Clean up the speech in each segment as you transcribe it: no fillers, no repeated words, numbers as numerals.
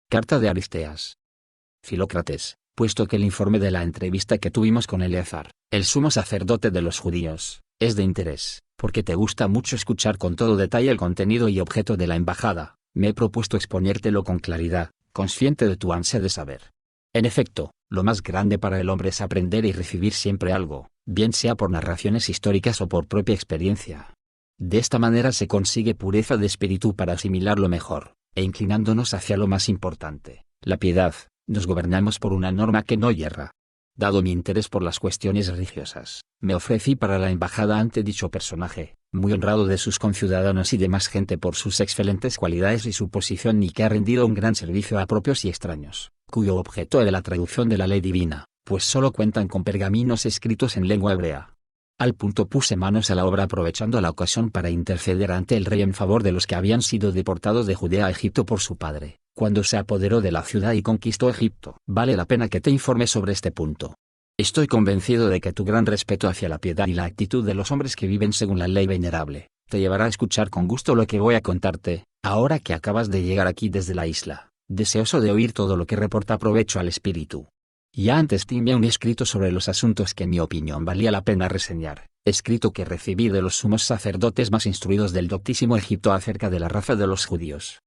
Carta de Aristeas. Filócrates, puesto que el informe de la entrevista que tuvimos con Eleazar, el sumo sacerdote de los judíos, es de interés, porque te gusta mucho escuchar con todo detalle el contenido y objeto de la embajada, me he propuesto exponértelo con claridad, consciente de tu ansia de saber. En efecto, lo más grande para el hombre es aprender y recibir siempre algo, bien sea por narraciones históricas o por propia experiencia. De esta manera se consigue pureza de espíritu para asimilarlo mejor, e inclinándonos hacia lo más importante, la piedad, nos gobernamos por una norma que no yerra. Dado mi interés por las cuestiones religiosas, me ofrecí para la embajada ante dicho personaje, muy honrado de sus conciudadanos y demás gente por sus excelentes cualidades y su posición y que ha rendido un gran servicio a propios y extraños, cuyo objeto es la traducción de la ley divina, pues solo cuentan con pergaminos escritos en lengua hebrea. Al punto puse manos a la obra aprovechando la ocasión para interceder ante el rey en favor de los que habían sido deportados de Judea a Egipto por su padre, cuando se apoderó de la ciudad y conquistó Egipto. Vale la pena que te informe sobre este punto. Estoy convencido de que tu gran respeto hacia la piedad y la actitud de los hombres que viven según la ley venerable, te llevará a escuchar con gusto lo que voy a contarte, ahora que acabas de llegar aquí desde la isla, deseoso de oír todo lo que reporta provecho al espíritu. Ya antes te envié un escrito sobre los asuntos que en mi opinión valía la pena reseñar, escrito que recibí de los sumos sacerdotes más instruidos del doctísimo Egipto acerca de la raza de los judíos.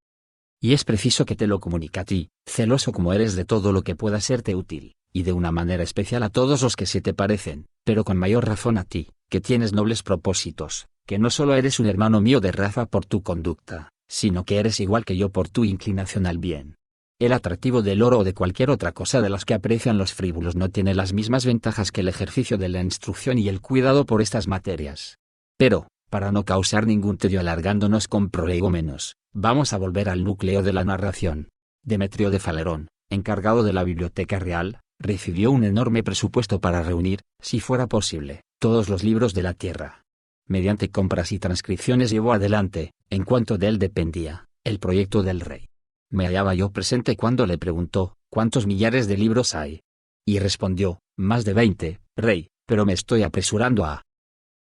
Y es preciso que te lo comunique a ti, celoso como eres de todo lo que pueda serte útil, y de una manera especial a todos los que se te parecen, pero con mayor razón a ti, que tienes nobles propósitos, que no solo eres un hermano mío de raza por tu conducta, sino que eres igual que yo por tu inclinación al bien. El atractivo del oro o de cualquier otra cosa de las que aprecian los frívolos no tiene las mismas ventajas que el ejercicio de la instrucción y el cuidado por estas materias. Pero, para no causar ningún tedio alargándonos con prolegómenos, vamos a volver al núcleo de la narración. Demetrio de Falerón, encargado de la Biblioteca Real, recibió un enorme presupuesto para reunir, si fuera posible, todos los libros de la tierra. Mediante compras y transcripciones llevó adelante, en cuanto de él dependía, el proyecto del rey. Me hallaba yo presente cuando le preguntó, ¿cuántos millares de libros hay? Y respondió, más de 20, rey, pero me estoy apresurando a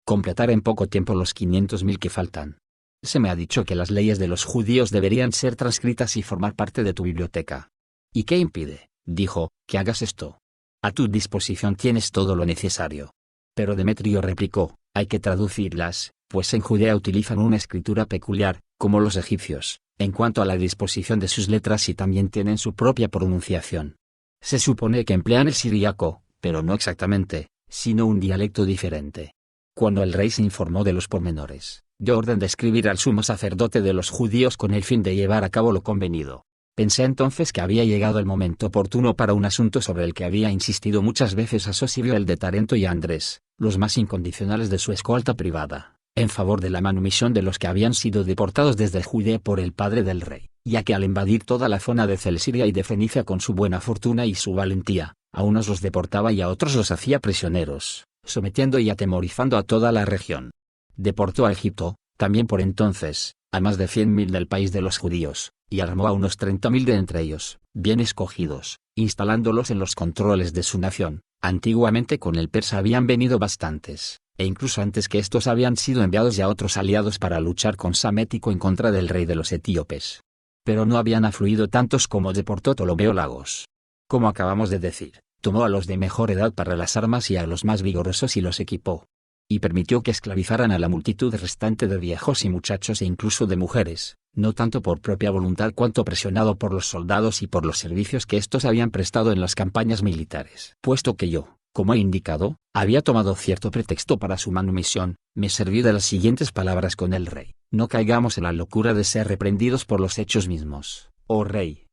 completar en poco tiempo los 500.000 que faltan. Se me ha dicho que las leyes de los judíos deberían ser transcritas y formar parte de tu biblioteca. ¿Y qué impide, dijo, que hagas esto? A tu disposición tienes todo lo necesario. Pero Demetrio replicó, hay que traducirlas, pues en Judea utilizan una escritura peculiar, como los egipcios, en cuanto a la disposición de sus letras y también tienen su propia pronunciación. Se supone que emplean el siríaco, pero no exactamente, sino un dialecto diferente. Cuando el rey se informó de los pormenores, dio orden de escribir al sumo sacerdote de los judíos con el fin de llevar a cabo lo convenido. Pensé entonces que había llegado el momento oportuno para un asunto sobre el que había insistido muchas veces a Sosibio el de Tarento y a Andrés, los más incondicionales de su escolta privada, en favor de la manumisión de los que habían sido deportados desde Judea por el padre del rey, ya que al invadir toda la zona de Celsiria y de Fenicia con su buena fortuna y su valentía, a unos los deportaba y a otros los hacía prisioneros, sometiendo y atemorizando a toda la región. Deportó a Egipto, también por entonces, a más de 100.000 del país de los judíos, y armó a unos 30.000 de entre ellos, bien escogidos, instalándolos en los controles de su nación. Antiguamente con el persa habían venido bastantes, e incluso antes que estos habían sido enviados ya otros aliados para luchar con Psamético en contra del rey de los etíopes. Pero no habían afluido tantos como deportó Ptolomeo Lagos. Como acabamos de decir, tomó a los de mejor edad para las armas y a los más vigorosos y los equipó. Y permitió que esclavizaran a la multitud restante de viejos y muchachos e incluso de mujeres, no tanto por propia voluntad cuanto presionado por los soldados y por los servicios que éstos habían prestado en las campañas militares. Puesto que yo, como he indicado, había tomado cierto pretexto para su manumisión, me serví de las siguientes palabras con el rey: no caigamos en la locura de ser reprendidos por los hechos mismos, oh rey.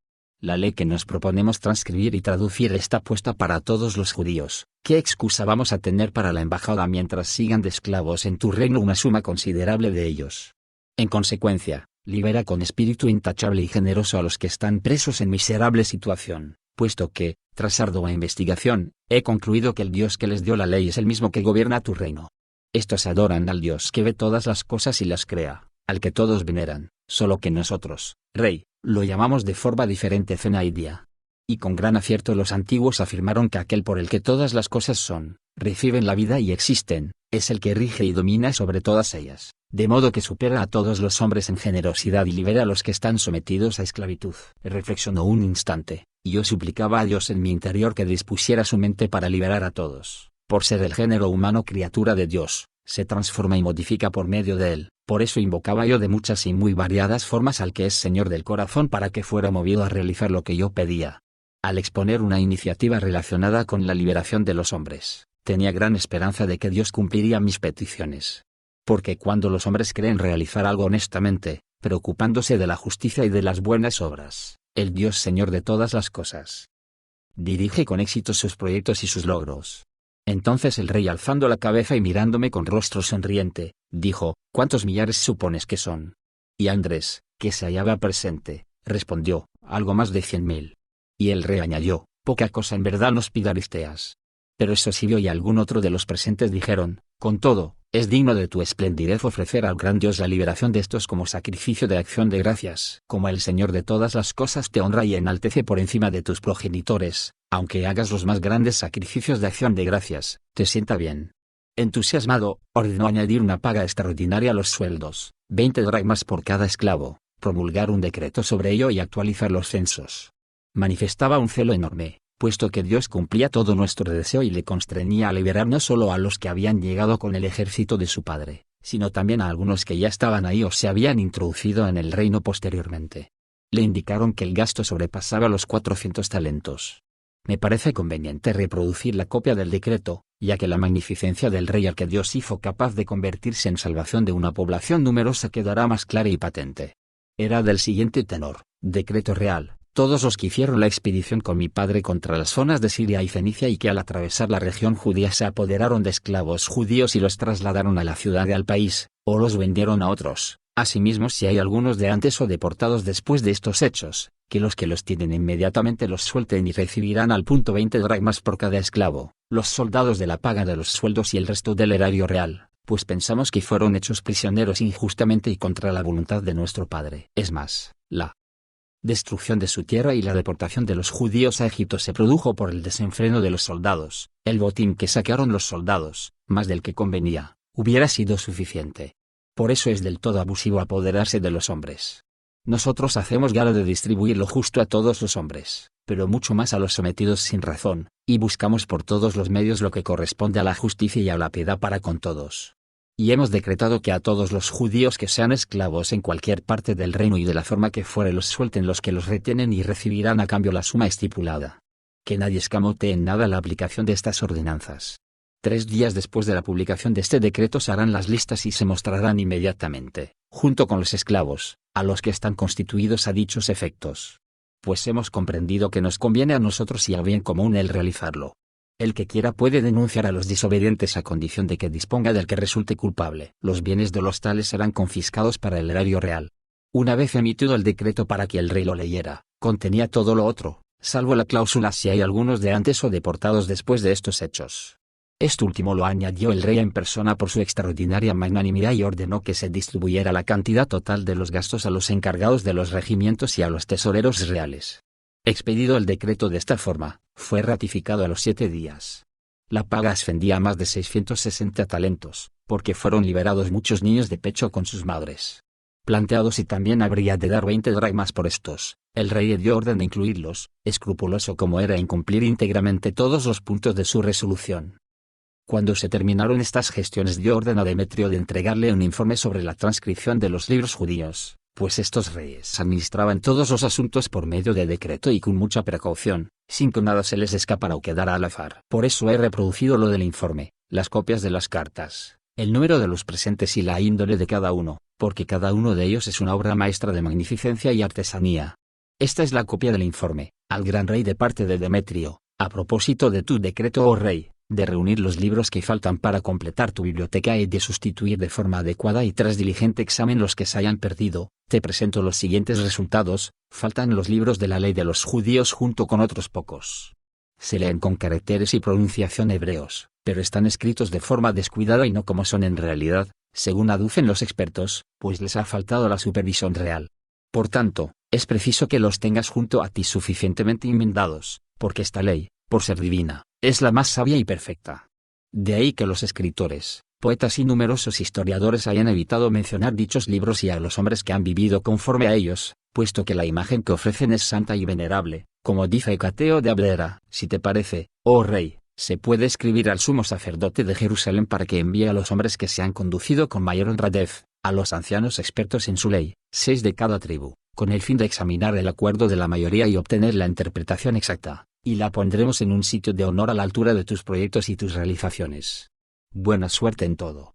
La ley que nos proponemos transcribir y traducir está puesta para todos los judíos. ¿Qué excusa vamos a tener para la embajada mientras sigan de esclavos en tu reino una suma considerable de ellos? En consecuencia, libera con espíritu intachable y generoso a los que están presos en miserable situación, puesto que, tras ardua investigación, he concluido que el Dios que les dio la ley es el mismo que gobierna tu reino. Estos adoran al Dios que ve todas las cosas y las crea, al que todos veneran, solo que nosotros, rey, lo llamamos de forma diferente Zenaidia. Y con gran acierto los antiguos afirmaron que aquel por el que todas las cosas son, reciben la vida y existen, es el que rige y domina sobre todas ellas, de modo que supera a todos los hombres en generosidad y libera a los que están sometidos a esclavitud. Reflexionó un instante, y yo suplicaba a Dios en mi interior que dispusiera su mente para liberar a todos. Por ser el género humano criatura de Dios, se transforma y modifica por medio de él. Por eso invocaba yo de muchas y muy variadas formas al que es Señor del corazón para que fuera movido a realizar lo que yo pedía. Al exponer una iniciativa relacionada con la liberación de los hombres, tenía gran esperanza de que Dios cumpliría mis peticiones. Porque cuando los hombres creen realizar algo honestamente, preocupándose de la justicia y de las buenas obras, el Dios Señor de todas las cosas dirige con éxito sus proyectos y sus logros. Entonces el rey, alzando la cabeza y mirándome con rostro sonriente, dijo: ¿Cuántos millares supones que son? Y Andrés, que se hallaba presente, respondió: algo más de 100.000. Y el rey añadió: poca cosa en verdad nos pida Aristeas. Pero Sosibio y algún otro de los presentes dijeron: con todo, es digno de tu esplendidez ofrecer al gran Dios la liberación de estos como sacrificio de acción de gracias. Como el Señor de todas las cosas te honra y enaltece por encima de tus progenitores, aunque hagas los más grandes sacrificios de acción de gracias, te sienta bien. Entusiasmado, ordenó añadir una paga extraordinaria a los sueldos, 20 dracmas por cada esclavo, promulgar un decreto sobre ello y actualizar los censos. Manifestaba un celo enorme, puesto que Dios cumplía todo nuestro deseo y le constreñía a liberar no solo a los que habían llegado con el ejército de su padre, sino también a algunos que ya estaban ahí o se habían introducido en el reino posteriormente. Le indicaron que el gasto sobrepasaba los 400 talentos. Me parece conveniente reproducir la copia del decreto, ya que la magnificencia del rey al que Dios hizo capaz de convertirse en salvación de una población numerosa quedará más clara y patente. Era del siguiente tenor: decreto real. Todos los que hicieron la expedición con mi padre contra las zonas de Siria y Fenicia y que al atravesar la región judía se apoderaron de esclavos judíos y los trasladaron a la ciudad y al país, o los vendieron a otros. Asimismo, si hay algunos de antes o deportados después de estos hechos, que los tienen inmediatamente los suelten y recibirán al punto 20 dracmas por cada esclavo, los soldados de la paga de los sueldos y el resto del erario real, pues pensamos que fueron hechos prisioneros injustamente y contra la voluntad de nuestro padre. Es más, la destrucción de su tierra y la deportación de los judíos a Egipto se produjo por el desenfreno de los soldados. El botín que saquearon los soldados, más del que convenía, hubiera sido suficiente. Por eso es del todo abusivo apoderarse de los hombres. Nosotros hacemos gala de distribuir lo justo a todos los hombres, pero mucho más a los sometidos sin razón, y buscamos por todos los medios lo que corresponde a la justicia y a la piedad para con todos. Y hemos decretado que a todos los judíos que sean esclavos en cualquier parte del reino y de la forma que fuere los suelten los que los retienen y recibirán a cambio la suma estipulada. Que nadie escamotee en nada la aplicación de estas ordenanzas. 3 días después de la publicación de este decreto se harán las listas y se mostrarán inmediatamente, junto con los esclavos, a los que están constituidos a dichos efectos. Pues hemos comprendido que nos conviene a nosotros y a bien común el realizarlo. El que quiera puede denunciar a los desobedientes a condición de que disponga del que resulte culpable. Los bienes de los tales serán confiscados para el erario real. Una vez emitido el decreto para que el rey lo leyera, contenía todo lo otro, salvo la cláusula si hay algunos de antes o deportados después de estos hechos. Esto último lo añadió el rey en persona por su extraordinaria magnanimidad y ordenó que se distribuyera la cantidad total de los gastos a los encargados de los regimientos y a los tesoreros reales. Expedido el decreto de esta forma, fue ratificado a los 7 días. La paga ascendía a más de 660 talentos, porque fueron liberados muchos niños de pecho con sus madres. Planteados y también habría de dar 20 dracmas por estos, el rey dio orden de incluirlos, escrupuloso como era en cumplir íntegramente todos los puntos de su resolución. Cuando se terminaron estas gestiones dio orden a Demetrio de entregarle un informe sobre la transcripción de los libros judíos, pues estos reyes administraban todos los asuntos por medio de decreto y con mucha precaución, sin que nada se les escapara o quedara al azar. Por eso he reproducido lo del informe, las copias de las cartas, el número de los presentes y la índole de cada uno, porque cada uno de ellos es una obra maestra de magnificencia y artesanía. Esta es la copia del informe, al gran rey de parte de Demetrio, a propósito de tu decreto, oh rey, de reunir los libros que faltan para completar tu biblioteca y de sustituir de forma adecuada y tras diligente examen los que se hayan perdido. Te presento los siguientes resultados: faltan los libros de la ley de los judíos junto con otros pocos. Se leen con caracteres y pronunciación hebreos, pero están escritos de forma descuidada y no como son en realidad, según aducen los expertos, pues les ha faltado la supervisión real. Por tanto, es preciso que los tengas junto a ti suficientemente enmendados, porque esta ley, por ser divina, es la más sabia y perfecta. De ahí que los escritores, poetas y numerosos historiadores hayan evitado mencionar dichos libros y a los hombres que han vivido conforme a ellos, puesto que la imagen que ofrecen es santa y venerable, como dice Hecateo de Abdera. Si te parece, oh rey, se puede escribir al sumo sacerdote de Jerusalén para que envíe a los hombres que se han conducido con mayor honradez, a los ancianos expertos en su ley, 6 de cada tribu, con el fin de examinar el acuerdo de la mayoría y obtener la interpretación exacta, y la pondremos en un sitio de honor a la altura de tus proyectos y tus realizaciones. Buena suerte en todo.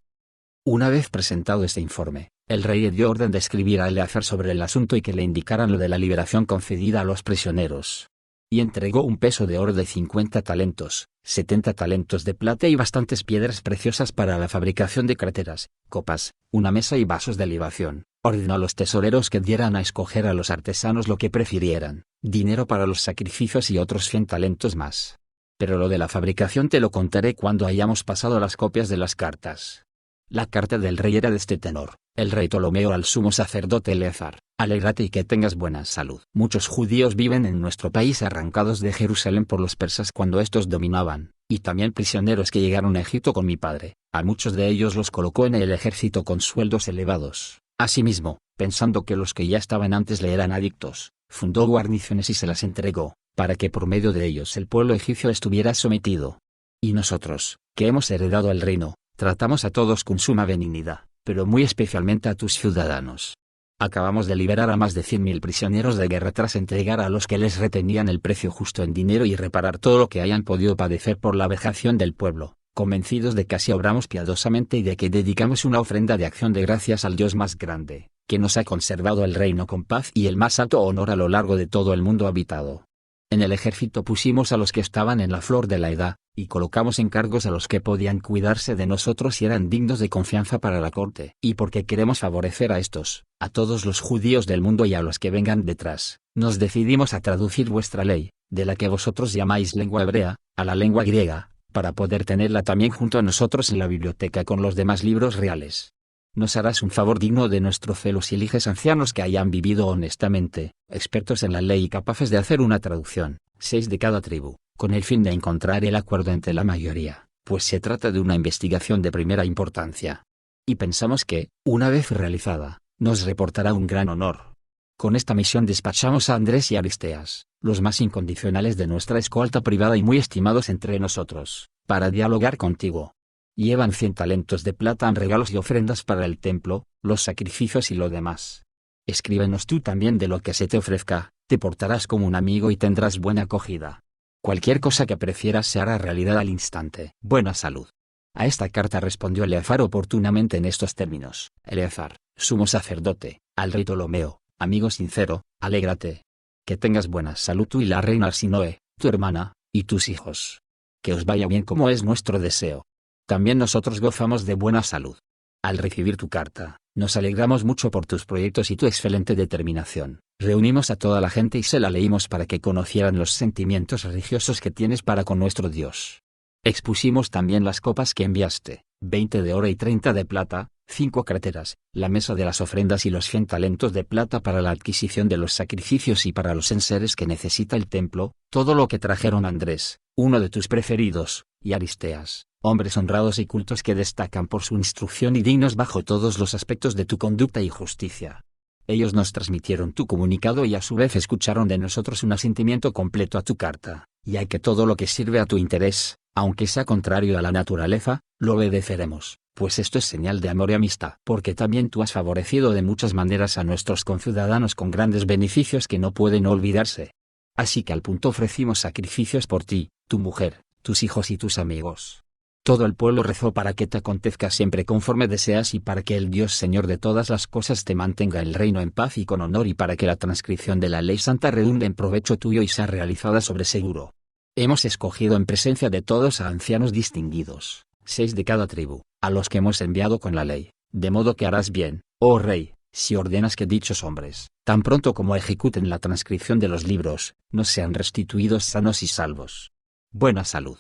Una vez presentado este informe, el rey dio orden de escribir a Eleazar sobre el asunto y que le indicaran lo de la liberación concedida a los prisioneros. Y entregó un peso de oro de 50 talentos, 70 talentos de plata y bastantes piedras preciosas para la fabricación de cráteras, copas, una mesa y vasos de libación. Ordenó a los tesoreros que dieran a escoger a los artesanos lo que prefirieran, dinero para los sacrificios y otros 100 talentos más. Pero lo de la fabricación te lo contaré cuando hayamos pasado las copias de las cartas. La carta del rey era de este tenor: el rey Ptolomeo al sumo sacerdote Eleazar, alégrate y que tengas buena salud. Muchos judíos viven en nuestro país arrancados de Jerusalén por los persas cuando estos dominaban, y también prisioneros que llegaron a Egipto con mi padre. A muchos de ellos los colocó en el ejército con sueldos elevados. Asimismo, pensando que los que ya estaban antes le eran adictos, fundó guarniciones y se las entregó, para que por medio de ellos el pueblo egipcio estuviera sometido. Y nosotros, que hemos heredado el reino, tratamos a todos con suma benignidad, pero muy especialmente a tus ciudadanos. Acabamos de liberar a más de 100.000 prisioneros de guerra tras entregar a los que les retenían el precio justo en dinero y reparar todo lo que hayan podido padecer por la vejación del pueblo, convencidos de que así obramos piadosamente y de que dedicamos una ofrenda de acción de gracias al Dios más grande, que nos ha conservado el reino con paz y el más alto honor a lo largo de todo el mundo habitado. En el ejército pusimos a los que estaban en la flor de la edad, y colocamos en cargos a los que podían cuidarse de nosotros y eran dignos de confianza para la corte. Y porque queremos favorecer a estos, a todos los judíos del mundo y a los que vengan detrás, nos decidimos a traducir vuestra ley, de la que vosotros llamáis lengua hebrea, a la lengua griega, para poder tenerla también junto a nosotros en la biblioteca con los demás libros reales. Nos harás un favor digno de nuestro celo si eliges ancianos que hayan vivido honestamente, expertos en la ley y capaces de hacer una traducción, 6 de cada tribu, con el fin de encontrar el acuerdo entre la mayoría, pues se trata de una investigación de primera importancia. Y pensamos que, una vez realizada, nos reportará un gran honor. Con esta misión despachamos a Andrés y Aristeas, los más incondicionales de nuestra escolta privada y muy estimados entre nosotros, para dialogar contigo. Llevan 100 talentos de plata en regalos y ofrendas para el templo, los sacrificios y lo demás. Escríbenos tú también de lo que se te ofrezca, te portarás como un amigo y tendrás buena acogida. Cualquier cosa que prefieras se hará realidad al instante. Buena salud. A esta carta respondió Eleazar oportunamente en estos términos: Eleazar, sumo sacerdote, al rey Ptolomeo, amigo sincero, alégrate. Que tengas buena salud tú y la reina Arsinoe, tu hermana, y tus hijos. Que os vaya bien como es nuestro deseo. También nosotros gozamos de buena salud. Al recibir tu carta, nos alegramos mucho por tus proyectos y tu excelente determinación. Reunimos a toda la gente y se la leímos para que conocieran los sentimientos religiosos que tienes para con nuestro Dios. Expusimos también las copas que enviaste, 20 de oro y 30 de plata, 5 cráteras, la mesa de las ofrendas y los 100 talentos de plata para la adquisición de los sacrificios y para los enseres que necesita el templo, todo lo que trajeron Andrés, uno de tus preferidos, y Aristeas, hombres honrados y cultos que destacan por su instrucción y dignos bajo todos los aspectos de tu conducta y justicia. Ellos nos transmitieron tu comunicado y a su vez escucharon de nosotros un asentimiento completo a tu carta, ya que todo lo que sirve a tu interés, aunque sea contrario a la naturaleza, lo obedeceremos, pues esto es señal de amor y amistad. Porque también tú has favorecido de muchas maneras a nuestros conciudadanos con grandes beneficios que no pueden olvidarse. Así que al punto ofrecimos sacrificios por ti, tu mujer, tus hijos y tus amigos. Todo el pueblo rezó para que te acontezca siempre conforme deseas y para que el Dios Señor de todas las cosas te mantenga el reino en paz y con honor y para que la transcripción de la ley santa redunde en provecho tuyo y sea realizada sobre seguro. Hemos escogido en presencia de todos a ancianos distinguidos, 6 de cada tribu, a los que hemos enviado con la ley, de modo que harás bien, oh rey, si ordenas que dichos hombres, tan pronto como ejecuten la transcripción de los libros, nos sean restituidos sanos y salvos. Buena salud.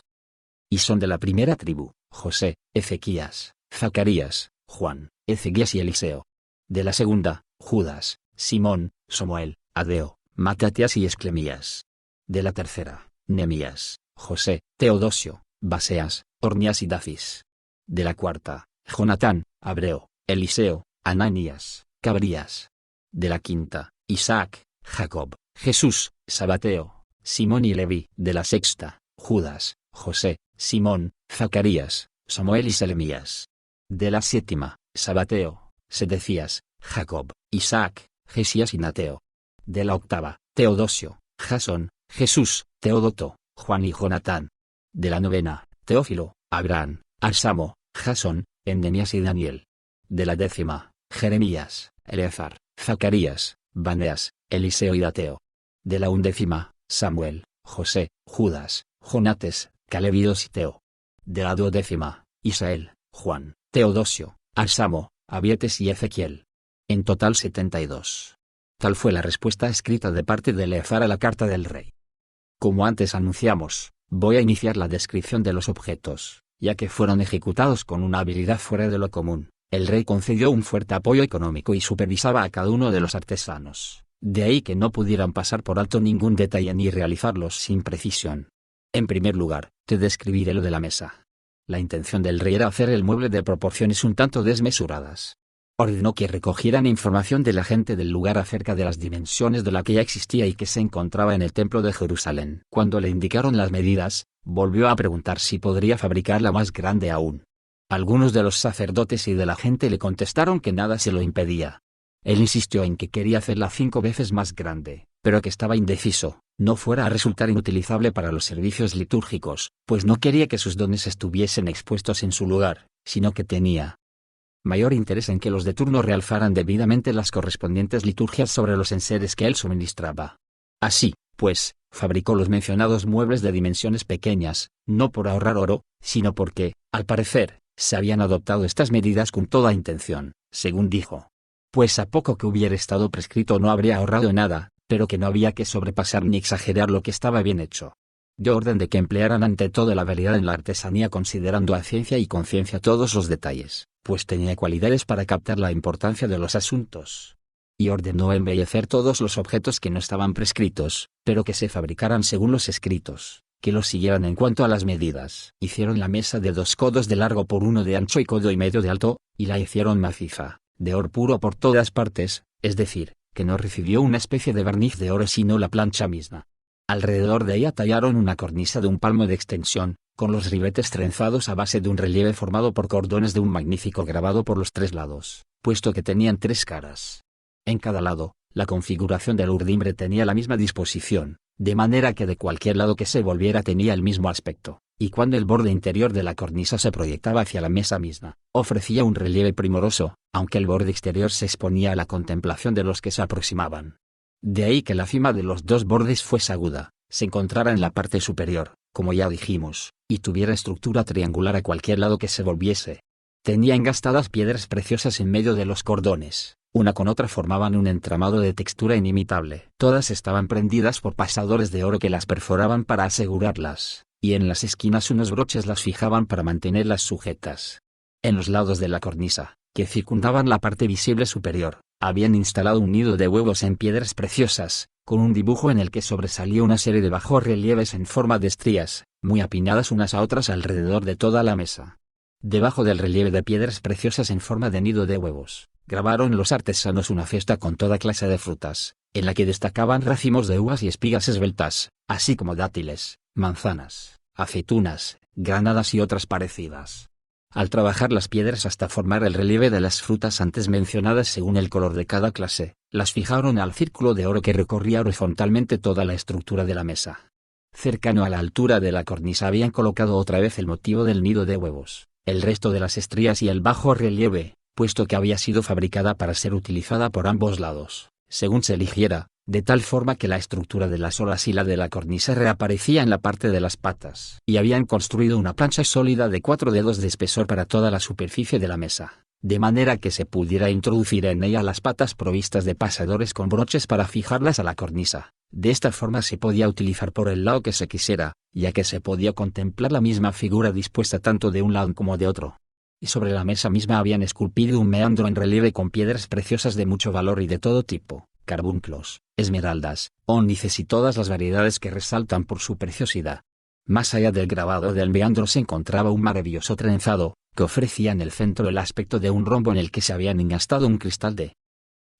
Y son de la primera tribu, José, Ezequías, Zacarías, Juan, Ezequías y Eliseo. De la segunda, Judas, Simón, Samuel, Adeo, Matatías y Esclemías. De la tercera, Nemías, José, Teodosio, Baseas, Ornías y Dacis. De la cuarta, Jonatán, Abreo, Eliseo, Ananías, Cabrías. De la quinta, Isaac, Jacob, Jesús, Sabateo, Simón y Leví. De la sexta, Judas, José, Simón, Zacarías, Samuel y Selemías. De la séptima, Sabateo, Sedecías, Jacob, Isaac, Jesías y Nateo. De la octava, Teodosio, Jasón, Jesús, Teodoto, Juan y Jonatán. De la novena, Teófilo, Abraham, Arsamo, Jasón, Endemías y Daniel. De la décima, Jeremías, Eleazar, Zacarías, Baneas, Eliseo y Dateo. De la undécima, Samuel, José, Judas, Jonates, Calebidos y Teo. De la duodécima, Isael, Juan, Teodosio, Arsamo, Abietes y Ezequiel. En total 72. Tal fue la respuesta escrita de parte de Eleazar a la carta del rey. Como antes anunciamos, voy a iniciar la descripción de los objetos, ya que fueron ejecutados con una habilidad fuera de lo común. El rey concedió un fuerte apoyo económico y supervisaba a cada uno de los artesanos, de ahí que no pudieran pasar por alto ningún detalle ni realizarlos sin precisión. En primer lugar, te describiré lo de la mesa. La intención del rey era hacer el mueble de proporciones un tanto desmesuradas. Ordenó que recogieran información de la gente del lugar acerca de las dimensiones de la que ya existía y que se encontraba en el templo de Jerusalén. Cuando le indicaron las medidas, volvió a preguntar si podría fabricarla más grande aún. Algunos de los sacerdotes y de la gente le contestaron que nada se lo impedía. Él insistió en que quería hacerla 5 veces más grande, pero que estaba indeciso, no fuera a resultar inutilizable para los servicios litúrgicos, pues no quería que sus dones estuviesen expuestos en su lugar, sino que tenía mayor interés en que los de turno realzaran debidamente las correspondientes liturgias sobre los enseres que él suministraba. Así, pues, fabricó los mencionados muebles de dimensiones pequeñas, no por ahorrar oro, sino porque, al parecer, se habían adoptado estas medidas con toda intención, según dijo. Pues a poco que hubiera estado prescrito no habría ahorrado nada, pero que no había que sobrepasar ni exagerar lo que estaba bien hecho. Dio orden de que emplearan ante todo la variedad en la artesanía considerando a ciencia y conciencia todos los detalles, pues tenía cualidades para captar la importancia de los asuntos. Y ordenó embellecer todos los objetos que no estaban prescritos, pero que se fabricaran según los escritos, que los siguieran en cuanto a las medidas. Hicieron la mesa de 2 codos de largo por 1 de ancho y 1,5 codos de alto, y la hicieron maciza, de oro puro por todas partes, es decir, que no recibió una especie de barniz de oro sino la plancha misma. Alrededor de ella tallaron una cornisa de 1 palmo de extensión, con los ribetes trenzados a base de un relieve formado por cordones de un magnífico grabado por los 3 lados, puesto que tenían 3 caras. En cada lado, la configuración del urdimbre tenía la misma disposición, de manera que de cualquier lado que se volviera tenía el mismo aspecto, y cuando el borde interior de la cornisa se proyectaba hacia la mesa misma, ofrecía un relieve primoroso, aunque el borde exterior se exponía a la contemplación de los que se aproximaban. De ahí que la cima de los 2 bordes fuese aguda, se encontrara en la parte superior, como ya dijimos, y tuviera estructura triangular a cualquier lado que se volviese. Tenía engastadas piedras preciosas en medio de los cordones, una con otra formaban un entramado de textura inimitable. Todas estaban prendidas por pasadores de oro que las perforaban para asegurarlas, y en las esquinas unos broches las fijaban para mantenerlas sujetas. En los lados de la cornisa, que circundaban la parte visible superior, habían instalado un nido de huevos en piedras preciosas, con un dibujo en el que sobresalía una serie de bajorrelieves en forma de estrías, muy apinadas unas a otras alrededor de toda la mesa. Debajo del relieve de piedras preciosas en forma de nido de huevos, grabaron los artesanos una cesta con toda clase de frutas, en la que destacaban racimos de uvas y espigas esbeltas, así como dátiles, manzanas, aceitunas, granadas y otras parecidas. Al trabajar las piedras hasta formar el relieve de las frutas antes mencionadas según el color de cada clase, las fijaron al círculo de oro que recorría horizontalmente toda la estructura de la mesa. Cercano a la altura de la cornisa habían colocado otra vez el motivo del nido de huevos, el resto de las estrías y el bajo relieve, puesto que había sido fabricada para ser utilizada por ambos lados, según se eligiera, de tal forma que la estructura de las olas y la de la cornisa reaparecía en la parte de las patas. Y habían construido una plancha sólida de 4 dedos de espesor para toda la superficie de la mesa, de manera que se pudiera introducir en ella las patas provistas de pasadores con broches para fijarlas a la cornisa. De esta forma se podía utilizar por el lado que se quisiera, ya que se podía contemplar la misma figura dispuesta tanto de un lado como de otro. Y sobre la mesa misma habían esculpido un meandro en relieve con piedras preciosas de mucho valor y de todo tipo, carbunclos, esmeraldas, ónices y todas las variedades que resaltan por su preciosidad. Más allá del grabado del meandro se encontraba un maravilloso trenzado, que ofrecía en el centro el aspecto de un rombo en el que se habían engastado un cristal de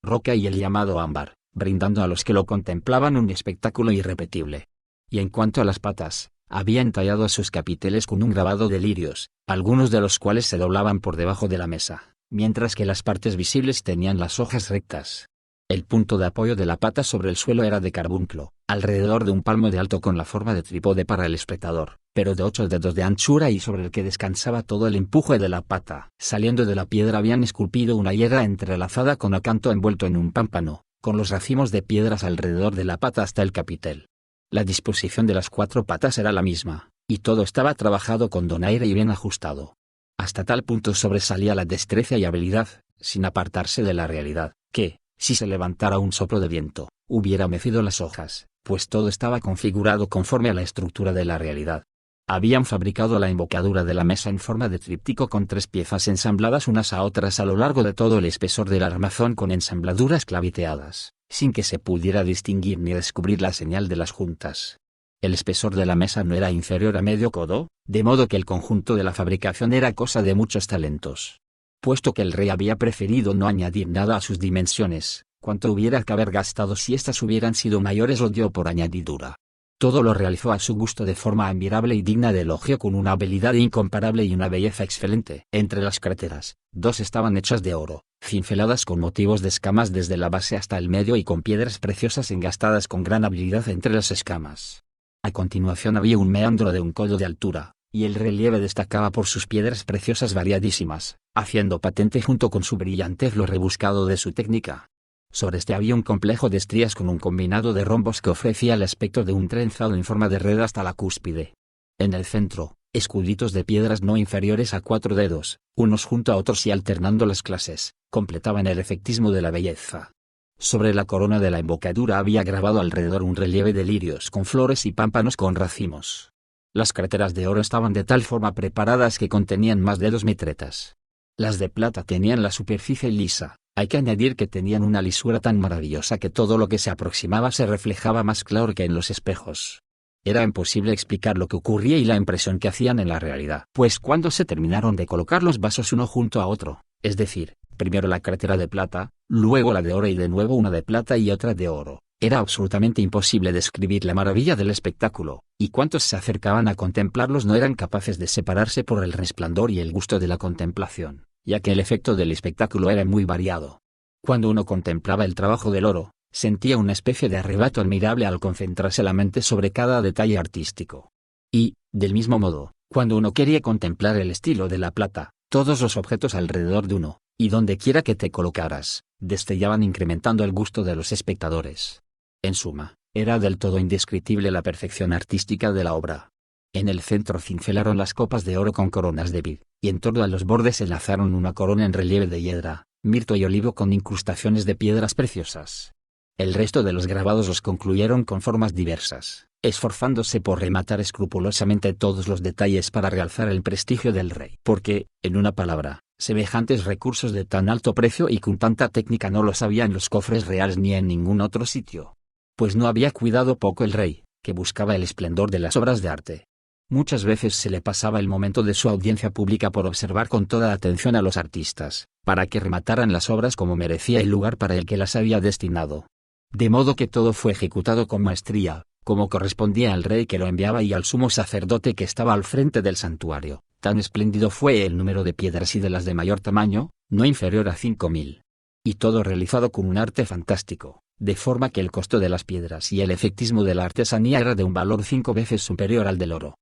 roca y el llamado ámbar, brindando a los que lo contemplaban un espectáculo irrepetible. Y en cuanto a las patas, había entallado a sus capiteles con un grabado de lirios, algunos de los cuales se doblaban por debajo de la mesa, mientras que las partes visibles tenían las hojas rectas. El punto de apoyo de la pata sobre el suelo era de carbunclo, alrededor de un palmo de alto con la forma de trípode para el espectador, pero de 8 dedos de anchura y sobre el que descansaba todo el empuje de la pata. Saliendo de la piedra habían esculpido una hiedra entrelazada con acanto envuelto en un pámpano, con los racimos de piedras alrededor de la pata hasta el capitel. La disposición de las 4 patas era la misma, y todo estaba trabajado con donaire y bien ajustado. Hasta tal punto sobresalía la destreza y habilidad, sin apartarse de la realidad, que, si se levantara un soplo de viento, hubiera mecido las hojas, pues todo estaba configurado conforme a la estructura de la realidad. Habían fabricado la embocadura de la mesa en forma de tríptico con 3 piezas ensambladas unas a otras a lo largo de todo el espesor del armazón con ensambladuras claviteadas, sin que se pudiera distinguir ni descubrir la señal de las juntas. El espesor de la mesa no era inferior a medio codo, de modo que el conjunto de la fabricación era cosa de muchos talentos. Puesto que el rey había preferido no añadir nada a sus dimensiones, cuanto hubiera que haber gastado si éstas hubieran sido mayores lo dio por añadidura. Todo lo realizó a su gusto de forma admirable y digna de elogio con una habilidad incomparable y una belleza excelente. Entre las cráteras, 2 estaban hechas de oro, cinceladas con motivos de escamas desde la base hasta el medio y con piedras preciosas engastadas con gran habilidad entre las escamas. A continuación había un meandro de un codo de altura, y el relieve destacaba por sus piedras preciosas variadísimas, haciendo patente junto con su brillantez lo rebuscado de su técnica. Sobre este había un complejo de estrías con un combinado de rombos que ofrecía el aspecto de un trenzado en forma de red hasta la cúspide. En el centro, escuditos de piedras no inferiores a 4 dedos, unos junto a otros y alternando las clases, completaban el efectismo de la belleza. Sobre la corona de la embocadura había grabado alrededor un relieve de lirios con flores y pámpanos con racimos. Las cráteras de oro estaban de tal forma preparadas que contenían más de 2 metretas. Las de plata tenían la superficie lisa, hay que añadir que tenían una lisura tan maravillosa que todo lo que se aproximaba se reflejaba más claro que en los espejos. Era imposible explicar lo que ocurría y la impresión que hacían en la realidad. Pues cuando se terminaron de colocar los vasos uno junto a otro, es decir, primero la crátera de plata, luego la de oro y de nuevo una de plata y otra de oro, era absolutamente imposible describir la maravilla del espectáculo, y cuantos se acercaban a contemplarlos no eran capaces de separarse por el resplandor y el gusto de la contemplación, ya que el efecto del espectáculo era muy variado. Cuando uno contemplaba el trabajo del oro, sentía una especie de arrebato admirable al concentrarse la mente sobre cada detalle artístico. Y, del mismo modo, cuando uno quería contemplar el estilo de la plata, todos los objetos alrededor de uno, y donde quiera que te colocaras, destellaban incrementando el gusto de los espectadores. En suma, era del todo indescriptible la perfección artística de la obra. En el centro cincelaron las copas de oro con coronas de vid, y en torno a los bordes enlazaron una corona en relieve de hiedra, mirto y olivo con incrustaciones de piedras preciosas. El resto de los grabados los concluyeron con formas diversas, esforzándose por rematar escrupulosamente todos los detalles para realzar el prestigio del rey. Porque, en una palabra, semejantes recursos de tan alto precio y con tanta técnica no los había en los cofres reales ni en ningún otro sitio. Pues no había cuidado poco el rey, que buscaba el esplendor de las obras de arte. Muchas veces se le pasaba el momento de su audiencia pública por observar con toda atención a los artistas, para que remataran las obras como merecía el lugar para el que las había destinado. De modo que todo fue ejecutado con maestría, como correspondía al rey que lo enviaba y al sumo sacerdote que estaba al frente del santuario. Tan espléndido fue el número de piedras y de las de mayor tamaño, no inferior a 5000. Y todo realizado con un arte fantástico, de forma que el costo de las piedras y el efectismo de la artesanía era de un valor 5 veces superior al del oro.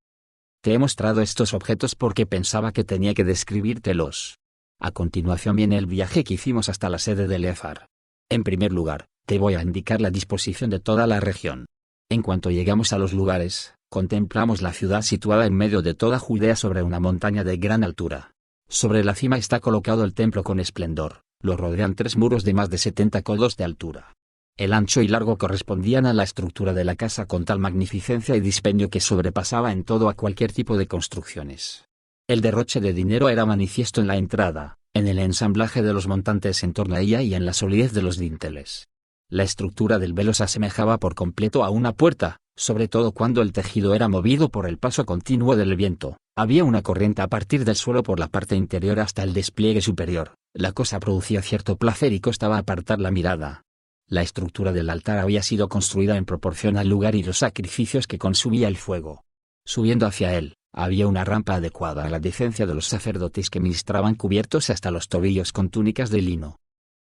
Te he mostrado estos objetos porque pensaba que tenía que describírtelos. A continuación viene el viaje que hicimos hasta la sede de Eleazar. En primer lugar, te voy a indicar la disposición de toda la región. En cuanto llegamos a los lugares, contemplamos la ciudad situada en medio de toda Judea sobre una montaña de gran altura. Sobre la cima está colocado el templo con esplendor, lo rodean 3 muros de más de 70 codos de altura. El ancho y largo correspondían a la estructura de la casa con tal magnificencia y dispendio que sobrepasaba en todo a cualquier tipo de construcciones. El derroche de dinero era manifiesto en la entrada, en el ensamblaje de los montantes en torno a ella y en la solidez de los dinteles. La estructura del velo se asemejaba por completo a una puerta, sobre todo cuando el tejido era movido por el paso continuo del viento. Había una corriente a partir del suelo por la parte interior hasta el despliegue superior. La cosa producía cierto placer y costaba apartar la mirada. La estructura del altar había sido construida en proporción al lugar y los sacrificios que consumía el fuego. Subiendo hacia él, había una rampa adecuada a la decencia de los sacerdotes que ministraban cubiertos hasta los tobillos con túnicas de lino.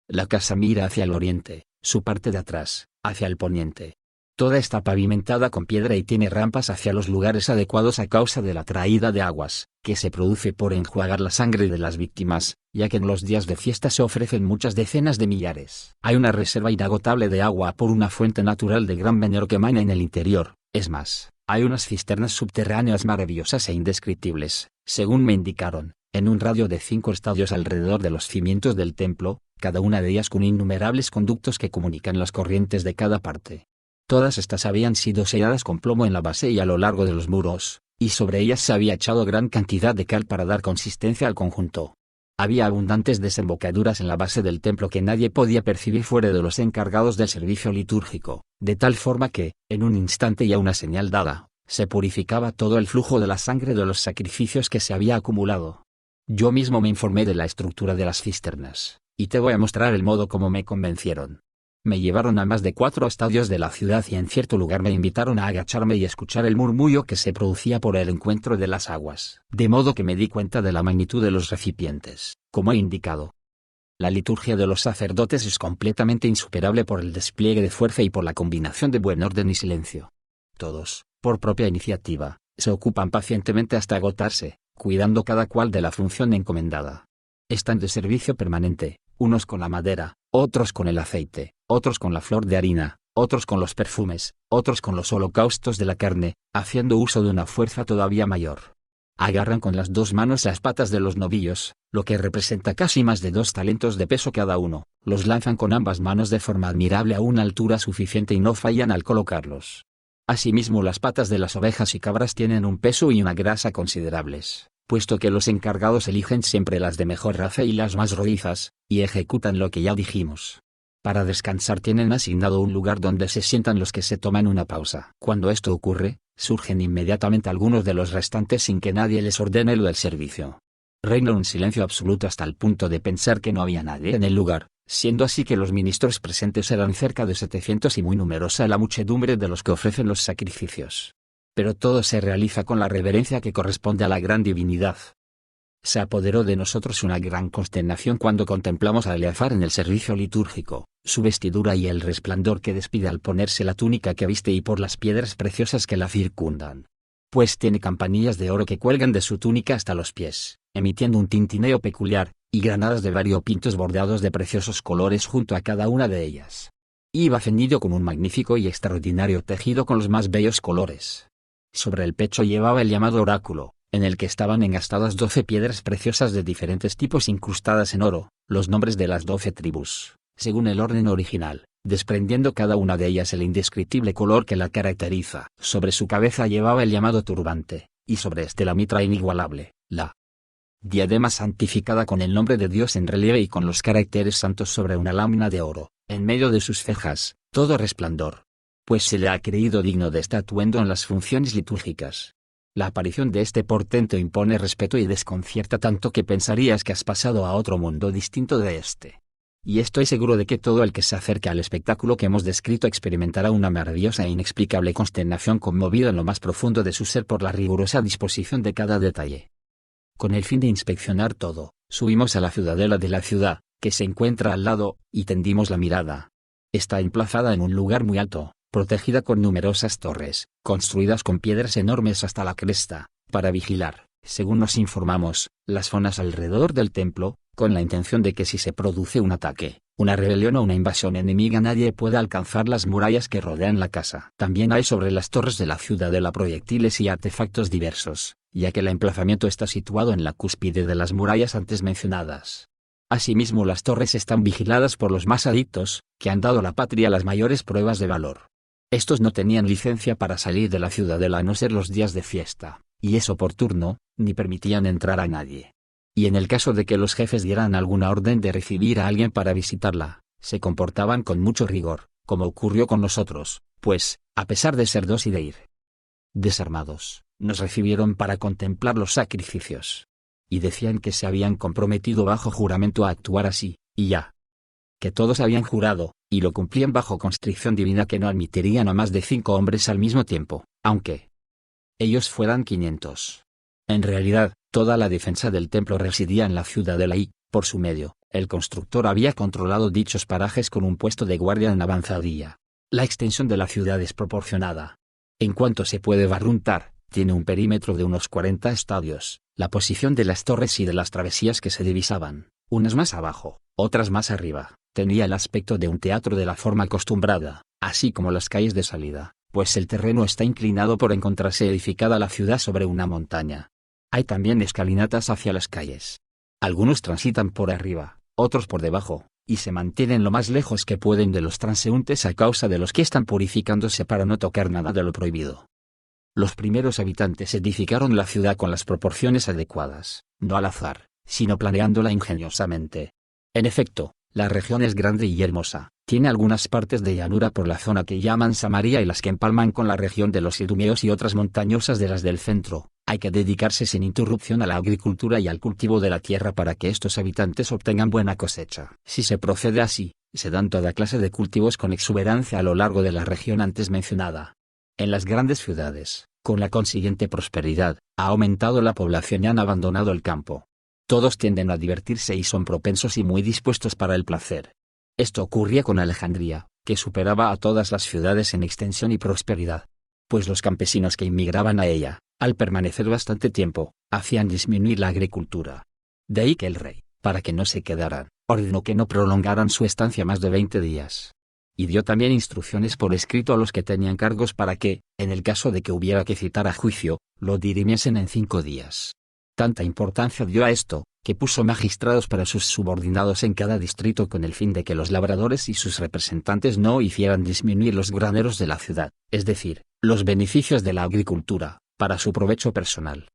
La casa mira hacia el oriente, su parte de atrás, hacia el poniente. Toda está pavimentada con piedra y tiene rampas hacia los lugares adecuados a causa de la traída de aguas, que se produce por enjuagar la sangre de las víctimas, ya que en los días de fiesta se ofrecen muchas decenas de millares. Hay una reserva inagotable de agua por una fuente natural de gran veneno que emana en el interior. Es más, hay unas cisternas subterráneas maravillosas e indescriptibles, según me indicaron, en un radio de 5 estadios alrededor de los cimientos del templo, cada una de ellas con innumerables conductos que comunican las corrientes de cada parte. Todas estas habían sido selladas con plomo en la base y a lo largo de los muros, y sobre ellas se había echado gran cantidad de cal para dar consistencia al conjunto. Había abundantes desembocaduras en la base del templo que nadie podía percibir fuera de los encargados del servicio litúrgico, de tal forma que, en un instante y a una señal dada, se purificaba todo el flujo de la sangre de los sacrificios que se había acumulado. Yo mismo me informé de la estructura de las cisternas, y te voy a mostrar el modo como me convencieron. Me llevaron a más de 4 estadios de la ciudad y en cierto lugar me invitaron a agacharme y escuchar el murmullo que se producía por el encuentro de las aguas, de modo que me di cuenta de la magnitud de los recipientes, como he indicado. La liturgia de los sacerdotes es completamente insuperable por el despliegue de fuerza y por la combinación de buen orden y silencio. Todos, por propia iniciativa, se ocupan pacientemente hasta agotarse, cuidando cada cual de la función encomendada. Están de servicio permanente, unos con la madera, otros con el aceite, otros con la flor de harina, otros con los perfumes, otros con los holocaustos de la carne, haciendo uso de una fuerza todavía mayor. Agarran con las 2 manos las patas de los novillos, lo que representa casi más de 2 talentos de peso cada uno, los lanzan con ambas manos de forma admirable a una altura suficiente y no fallan al colocarlos. Asimismo las patas de las ovejas y cabras tienen un peso y una grasa considerables, puesto que los encargados eligen siempre las de mejor raza y las más rodizas, y ejecutan lo que ya dijimos. Para descansar tienen asignado un lugar donde se sientan los que se toman una pausa. Cuando esto ocurre, surgen inmediatamente algunos de los restantes sin que nadie les ordene lo del servicio. Reina un silencio absoluto hasta el punto de pensar que no había nadie en el lugar, siendo así que los ministros presentes eran cerca de 700 y muy numerosa la muchedumbre de los que ofrecen los sacrificios. Pero todo se realiza con la reverencia que corresponde a la gran divinidad. Se apoderó de nosotros una gran consternación cuando contemplamos a Eleazar en el servicio litúrgico, su vestidura y el resplandor que despide al ponerse la túnica que viste y por las piedras preciosas que la circundan. Pues tiene campanillas de oro que cuelgan de su túnica hasta los pies, emitiendo un tintineo peculiar, y granadas de variopintos bordados de preciosos colores junto a cada una de ellas. Iba ceñido con un magnífico y extraordinario tejido con los más bellos colores. Sobre el pecho llevaba el llamado oráculo, en el que estaban engastadas 12 piedras preciosas de diferentes tipos incrustadas en oro, los nombres de las 12 tribus, según el orden original, desprendiendo cada una de ellas el indescriptible color que la caracteriza. Sobre su cabeza llevaba el llamado turbante, y sobre este la mitra inigualable, la diadema santificada con el nombre de Dios en relieve y con los caracteres santos sobre una lámina de oro, en medio de sus cejas, todo resplandor. Pues se le ha creído digno de este atuendo en las funciones litúrgicas. La aparición de este portento impone respeto y desconcierta tanto que pensarías que has pasado a otro mundo distinto de este. Y estoy seguro de que todo el que se acerque al espectáculo que hemos descrito experimentará una maravillosa e inexplicable consternación conmovida en lo más profundo de su ser por la rigurosa disposición de cada detalle. Con el fin de inspeccionar todo, subimos a la ciudadela de la ciudad, que se encuentra al lado, y tendimos la mirada. Está emplazada en un lugar muy alto, protegida con numerosas torres, construidas con piedras enormes hasta la cresta, para vigilar, según nos informamos, las zonas alrededor del templo, con la intención de que si se produce un ataque, una rebelión o una invasión enemiga nadie pueda alcanzar las murallas que rodean la casa. También hay sobre las torres de la ciudadela proyectiles y artefactos diversos, ya que el emplazamiento está situado en la cúspide de las murallas antes mencionadas. Asimismo las torres están vigiladas por los más adictos, que han dado a la patria las mayores pruebas de valor. Estos no tenían licencia para salir de la ciudadela a no ser los días de fiesta, y eso por turno, ni permitían entrar a nadie. Y en el caso de que los jefes dieran alguna orden de recibir a alguien para visitarla, se comportaban con mucho rigor, como ocurrió con nosotros, pues, a pesar de ser dos y de ir desarmados, nos recibieron para contemplar los sacrificios. Y decían que se habían comprometido bajo juramento a actuar así, y ya. Que todos habían jurado, y lo cumplían bajo constricción divina, que no admitirían a más de 5 hombres al mismo tiempo, aunque ellos fueran 500. En realidad, toda la defensa del templo residía en la ciudadela y, por su medio, el constructor había controlado dichos parajes con un puesto de guardia en avanzadilla. La extensión de la ciudad es proporcionada. En cuanto se puede barruntar, tiene un perímetro de unos 40 estadios. La posición de las torres y de las travesías que se divisaban, unas más abajo, otras más arriba, tenía el aspecto de un teatro de la forma acostumbrada, así como las calles de salida, pues el terreno está inclinado por encontrarse edificada la ciudad sobre una montaña. Hay también escalinatas hacia las calles. Algunos transitan por arriba, otros por debajo, y se mantienen lo más lejos que pueden de los transeúntes a causa de los que están purificándose para no tocar nada de lo prohibido. Los primeros habitantes edificaron la ciudad con las proporciones adecuadas, no al azar, sino planeándola ingeniosamente. En efecto, la región es grande y hermosa, tiene algunas partes de llanura por la zona que llaman Samaria y las que empalman con la región de los Idumeos y otras montañosas de las del centro. Hay que dedicarse sin interrupción a la agricultura y al cultivo de la tierra para que estos habitantes obtengan buena cosecha. Si se procede así, se dan toda clase de cultivos con exuberancia a lo largo de la región antes mencionada. En las grandes ciudades, con la consiguiente prosperidad, ha aumentado la población y han abandonado el campo. Todos tienden a divertirse y son propensos y muy dispuestos para el placer. Esto ocurría con Alejandría, que superaba a todas las ciudades en extensión y prosperidad. Pues los campesinos que inmigraban a ella, al permanecer bastante tiempo, hacían disminuir la agricultura. De ahí que el rey, para que no se quedaran, ordenó que no prolongaran su estancia más de 20 días. Y dio también instrucciones por escrito a los que tenían cargos para que, en el caso de que hubiera que citar a juicio, lo dirimiesen en 5 días. Tanta importancia dio a esto, que puso magistrados para sus subordinados en cada distrito con el fin de que los labradores y sus representantes no hicieran disminuir los graneros de la ciudad, es decir, los beneficios de la agricultura, para su provecho personal.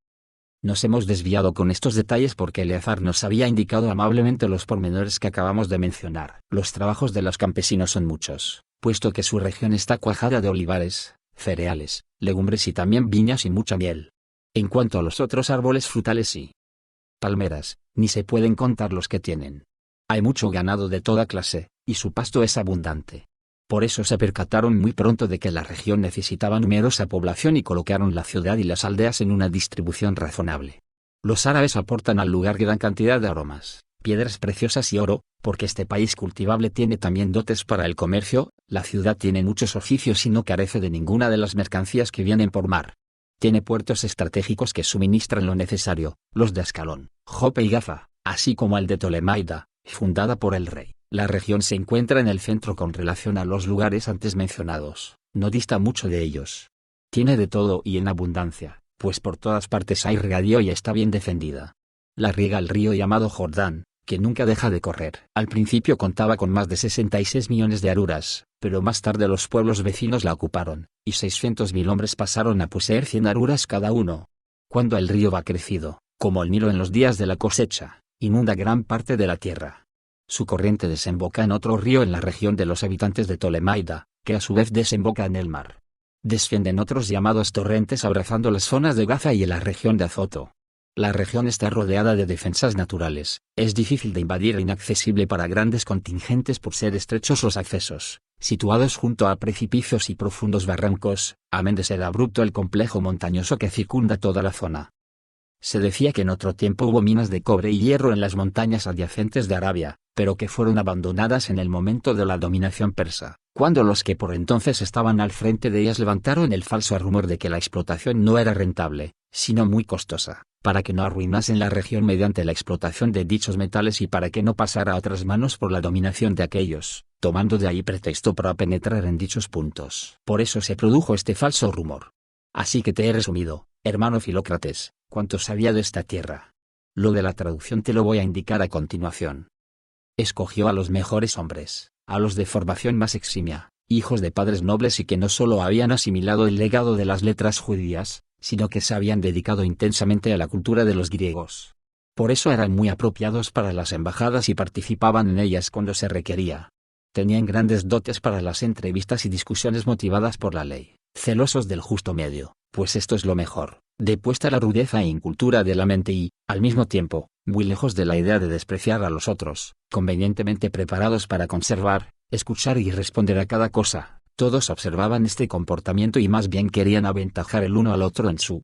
Nos hemos desviado con estos detalles porque Eleazar nos había indicado amablemente los pormenores que acabamos de mencionar. Los trabajos de los campesinos son muchos, puesto que su región está cuajada de olivares, cereales, legumbres y también viñas y mucha miel. En cuanto a los otros árboles frutales y palmeras, ni se pueden contar los que tienen. Hay mucho ganado de toda clase, y su pasto es abundante. Por eso se percataron muy pronto de que la región necesitaba numerosa población y colocaron la ciudad y las aldeas en una distribución razonable. Los árabes aportan al lugar gran cantidad de aromas, piedras preciosas y oro, porque este país cultivable tiene también dotes para el comercio. La ciudad tiene muchos oficios y no carece de ninguna de las mercancías que vienen por mar. Tiene puertos estratégicos que suministran lo necesario, los de Ascalón, Jope y Gaza, así como el de Tolemaida, fundada por el rey. La región se encuentra en el centro con relación a los lugares antes mencionados, no dista mucho de ellos. Tiene de todo y en abundancia, pues por todas partes hay regadío y está bien defendida. La riega el río llamado Jordán, que nunca deja de correr. Al principio contaba con más de 66 millones de aruras, pero más tarde los pueblos vecinos la ocuparon, y 600.000 hombres pasaron a poseer 100 aruras cada uno. Cuando el río va crecido, como el Nilo en los días de la cosecha, inunda gran parte de la tierra. Su corriente desemboca en otro río en la región de los habitantes de Tolemaida, que a su vez desemboca en el mar. Descienden otros llamados torrentes abrazando las zonas de Gaza y en la región de Azoto. La región está rodeada de defensas naturales, es difícil de invadir e inaccesible para grandes contingentes por ser estrechos los accesos, situados junto a precipicios y profundos barrancos, amén de ser abrupto el complejo montañoso que circunda toda la zona. Se decía que en otro tiempo hubo minas de cobre y hierro en las montañas adyacentes de Arabia, pero que fueron abandonadas en el momento de la dominación persa, cuando los que por entonces estaban al frente de ellas levantaron el falso rumor de que la explotación no era rentable, sino muy costosa, para que no arruinasen la región mediante la explotación de dichos metales y para que no pasara a otras manos por la dominación de aquellos, tomando de ahí pretexto para penetrar en dichos puntos. Por eso se produjo este falso rumor. Así que te he resumido, hermano Filócrates, cuanto sabía de esta tierra. Lo de la traducción te lo voy a indicar a continuación. Escogió a los mejores hombres, a los de formación más eximia, hijos de padres nobles y que no solo habían asimilado el legado de las letras judías, sino que se habían dedicado intensamente a la cultura de los griegos. Por eso eran muy apropiados para las embajadas y participaban en ellas cuando se requería. tenían grandes dotes para las entrevistas y discusiones motivadas por la ley, celosos del justo medio, pues esto es lo mejor, depuesta la rudeza e incultura de la mente y, al mismo tiempo, muy lejos de la idea de despreciar a los otros, convenientemente preparados para conservar, escuchar y responder a cada cosa. Todos observaban este comportamiento y más bien querían aventajar el uno al otro en su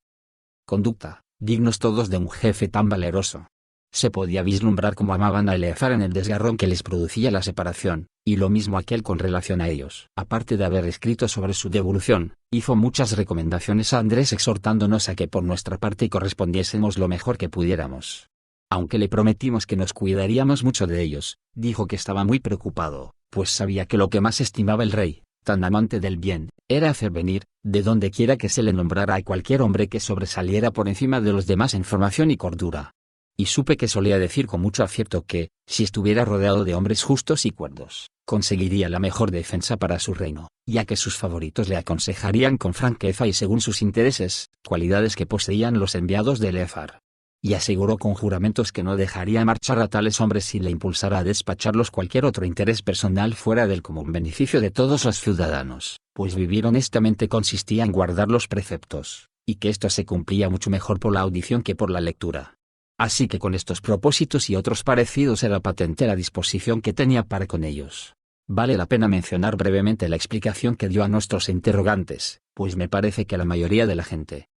conducta, dignos todos de un jefe tan valeroso. Se podía vislumbrar cómo amaban a Eleazar en el desgarrón que les producía la separación, y lo mismo aquel con relación a ellos. Aparte de haber escrito sobre su devolución, hizo muchas recomendaciones a Andrés exhortándonos a que por nuestra parte correspondiésemos lo mejor que pudiéramos. Aunque le prometimos que nos cuidaríamos mucho de ellos, dijo que estaba muy preocupado, pues sabía que lo que más estimaba el rey, tan amante del bien, era hacer venir, de donde quiera que se le nombrara a cualquier hombre que sobresaliera por encima de los demás en formación y cordura. Y supe que solía decir con mucho acierto que, si estuviera rodeado de hombres justos y cuerdos, conseguiría la mejor defensa para su reino, ya que sus favoritos le aconsejarían con franqueza y según sus intereses, cualidades que poseían los enviados de Eleazar. Y aseguró con juramentos que no dejaría marchar a tales hombres si le impulsara a despacharlos cualquier otro interés personal fuera del común beneficio de todos los ciudadanos, pues vivir honestamente consistía en guardar los preceptos, y que esto se cumplía mucho mejor por la audición que por la lectura. Así que con estos propósitos y otros parecidos era patente la disposición que tenía para con ellos. Vale la pena mencionar brevemente la explicación que dio a nuestros interrogantes, pues me parece que la mayoría de la gente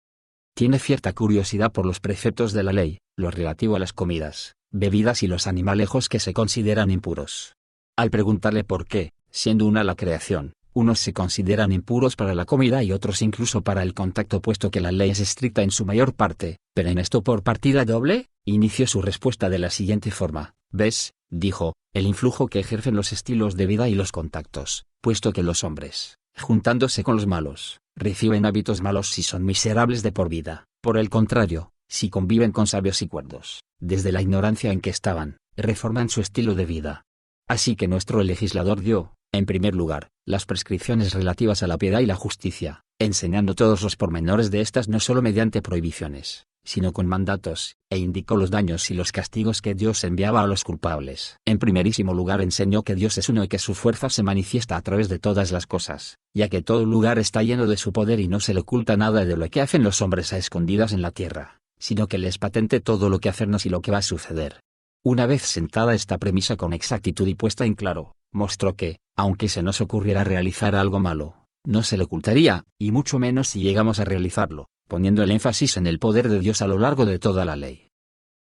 tiene cierta curiosidad por los preceptos de la ley, lo relativo a las comidas, bebidas y los animalejos que se consideran impuros. Al preguntarle por qué, siendo una la creación, unos se consideran impuros para la comida y otros incluso para el contacto puesto que la ley es estricta en su mayor parte, pero en esto por partida doble, inició su respuesta de la siguiente forma: ¿ves? Dijo, el influjo que ejercen los estilos de vida y los contactos, puesto que los hombres, juntándose con los malos, reciben hábitos malos si son miserables de por vida. Por el contrario, si conviven con sabios y cuerdos, desde la ignorancia en que estaban, reforman su estilo de vida. Así que nuestro legislador dio, en primer lugar, las prescripciones relativas a la piedad y la justicia, enseñando todos los pormenores de estas no solo mediante prohibiciones, sino con mandatos, e indicó los daños y los castigos que Dios enviaba a los culpables. En primerísimo lugar enseñó que Dios es uno y que su fuerza se manifiesta a través de todas las cosas, ya que todo lugar está lleno de su poder y no se le oculta nada de lo que hacen los hombres a escondidas en la tierra, sino que les patente todo lo que hacernos y lo que va a suceder. Una vez sentada esta premisa con exactitud y puesta en claro, mostró que, aunque se nos ocurriera realizar algo malo, no se le ocultaría, y mucho menos si llegamos a realizarlo, poniendo el énfasis en el poder de Dios a lo largo de toda la ley.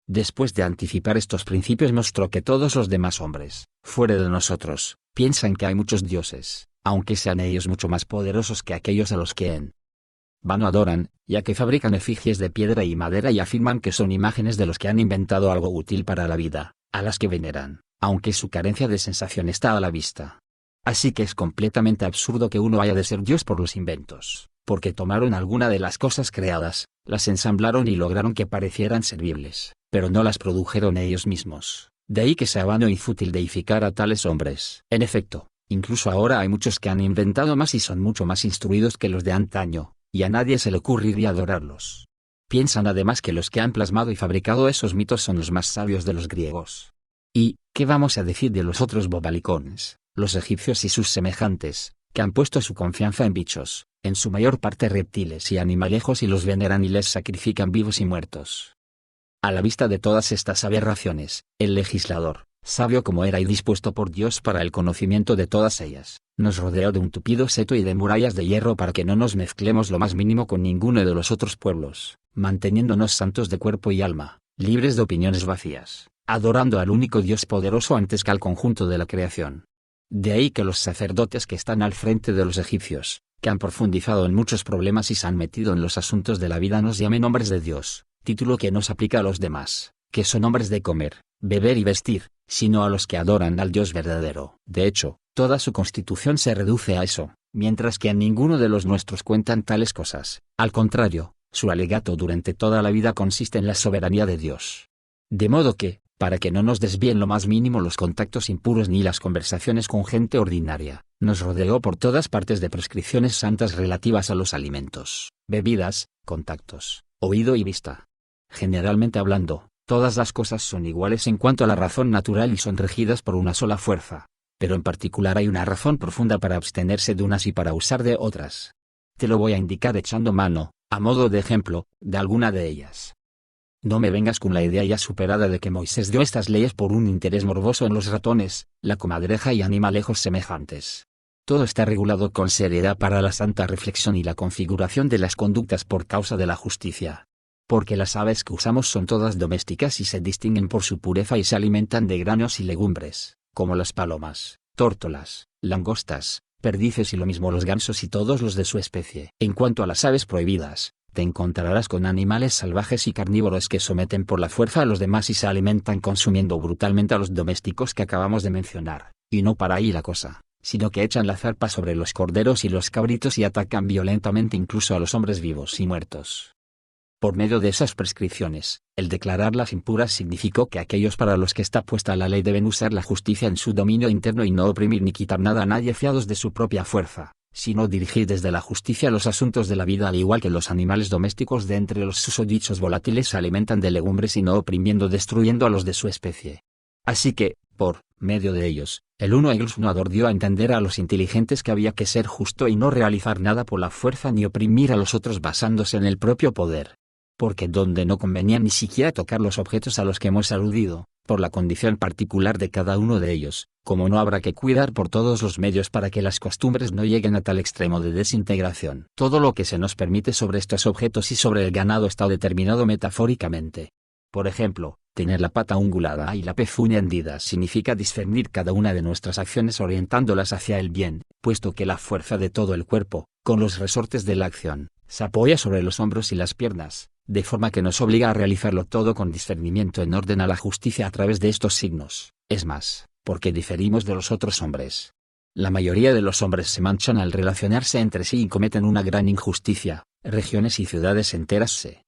Después de anticipar estos principios mostró que todos los demás hombres, fuera de nosotros, piensan que hay muchos dioses, aunque sean ellos mucho más poderosos que aquellos a los que en vano adoran, ya que fabrican efigies de piedra y madera y afirman que son imágenes de los que han inventado algo útil para la vida, a las que veneran, aunque su carencia de sensación está a la vista. Así que es completamente absurdo que uno haya de ser Dios por los inventos, porque tomaron alguna de las cosas creadas, las ensamblaron y lograron que parecieran servibles, pero no las produjeron ellos mismos. De ahí que sea vano y fútil deificar a tales hombres. En efecto, incluso ahora hay muchos que han inventado más y son mucho más instruidos que los de antaño, y a nadie se le ocurriría adorarlos. Piensan además que los que han plasmado y fabricado esos mitos son los más sabios de los griegos. ¿Y qué vamos a decir de los otros bobalicones, los egipcios y sus semejantes, que han puesto su confianza en bichos, en su mayor parte reptiles y animalejos y los veneran y les sacrifican vivos y muertos? A la vista de todas estas aberraciones, el legislador, sabio como era y dispuesto por Dios para el conocimiento de todas ellas, nos rodeó de un tupido seto y de murallas de hierro para que no nos mezclemos lo más mínimo con ninguno de los otros pueblos, manteniéndonos santos de cuerpo y alma, libres de opiniones vacías, adorando al único Dios poderoso antes que al conjunto de la creación. De ahí que los sacerdotes que están al frente de los egipcios, que han profundizado en muchos problemas y se han metido en los asuntos de la vida, nos llamen hombres de Dios, título que no se aplica a los demás, que son hombres de comer, beber y vestir, sino a los que adoran al Dios verdadero. De hecho, toda su constitución se reduce a eso, mientras que a ninguno de los nuestros cuentan tales cosas. Al contrario, su alegato durante toda la vida consiste en la soberanía de Dios. De modo que, para que no nos desvíen lo más mínimo los contactos impuros ni las conversaciones con gente ordinaria, nos rodeó por todas partes de prescripciones santas relativas a los alimentos, bebidas, contactos, oído y vista. Generalmente hablando, todas las cosas son iguales en cuanto a la razón natural y son regidas por una sola fuerza. pero en particular hay una razón profunda para abstenerse de unas y para usar de otras. Te lo voy a indicar echando mano, a modo de ejemplo, de alguna de ellas. No me vengas con la idea ya superada de que Moisés dio estas leyes por un interés morboso en los ratones, la comadreja y animalejos semejantes. Todo está regulado con seriedad para la santa reflexión y la configuración de las conductas por causa de la justicia. Porque las aves que usamos son todas domésticas y se distinguen por su pureza y se alimentan de granos y legumbres, como las palomas, tórtolas, langostas, perdices y lo mismo los gansos y todos los de su especie. En cuanto a las aves prohibidas, te encontrarás con animales salvajes y carnívoros que someten por la fuerza a los demás y se alimentan consumiendo brutalmente a los domésticos que acabamos de mencionar, y no para ahí la cosa, sino que echan la zarpa sobre los corderos y los cabritos y atacan violentamente incluso a los hombres vivos y muertos. Por medio de esas prescripciones, el declararlas impuras significó que aquellos para los que está puesta la ley deben usar la justicia en su dominio interno y no oprimir ni quitar nada a nadie fiados de su propia fuerza, sino dirigir desde la justicia los asuntos de la vida al igual que los animales domésticos de entre los susodichos volátiles se alimentan de legumbres y no oprimiendo destruyendo a los de su especie. Así que, por medio de ellos, el uno exnuador dio a entender a los inteligentes que había que ser justo y no realizar nada por la fuerza ni oprimir a los otros basándose en el propio poder. Porque donde no convenía ni siquiera tocar los objetos a los que hemos aludido, por la condición particular de cada uno de ellos, como no habrá que cuidar por todos los medios para que las costumbres no lleguen a tal extremo de desintegración. Todo lo que se nos permite sobre estos objetos y sobre el ganado está determinado metafóricamente. Por ejemplo, tener la pata ungulada y la pezuña hendida significa discernir cada una de nuestras acciones orientándolas hacia el bien, puesto que la fuerza de todo el cuerpo, con los resortes de la acción, se apoya sobre los hombros y las piernas, de forma que nos obliga a realizarlo todo con discernimiento en orden a la justicia a través de estos signos, es más, porque diferimos de los otros hombres. La mayoría de los hombres se manchan al relacionarse entre sí y cometen una gran injusticia, regiones y ciudades enteras se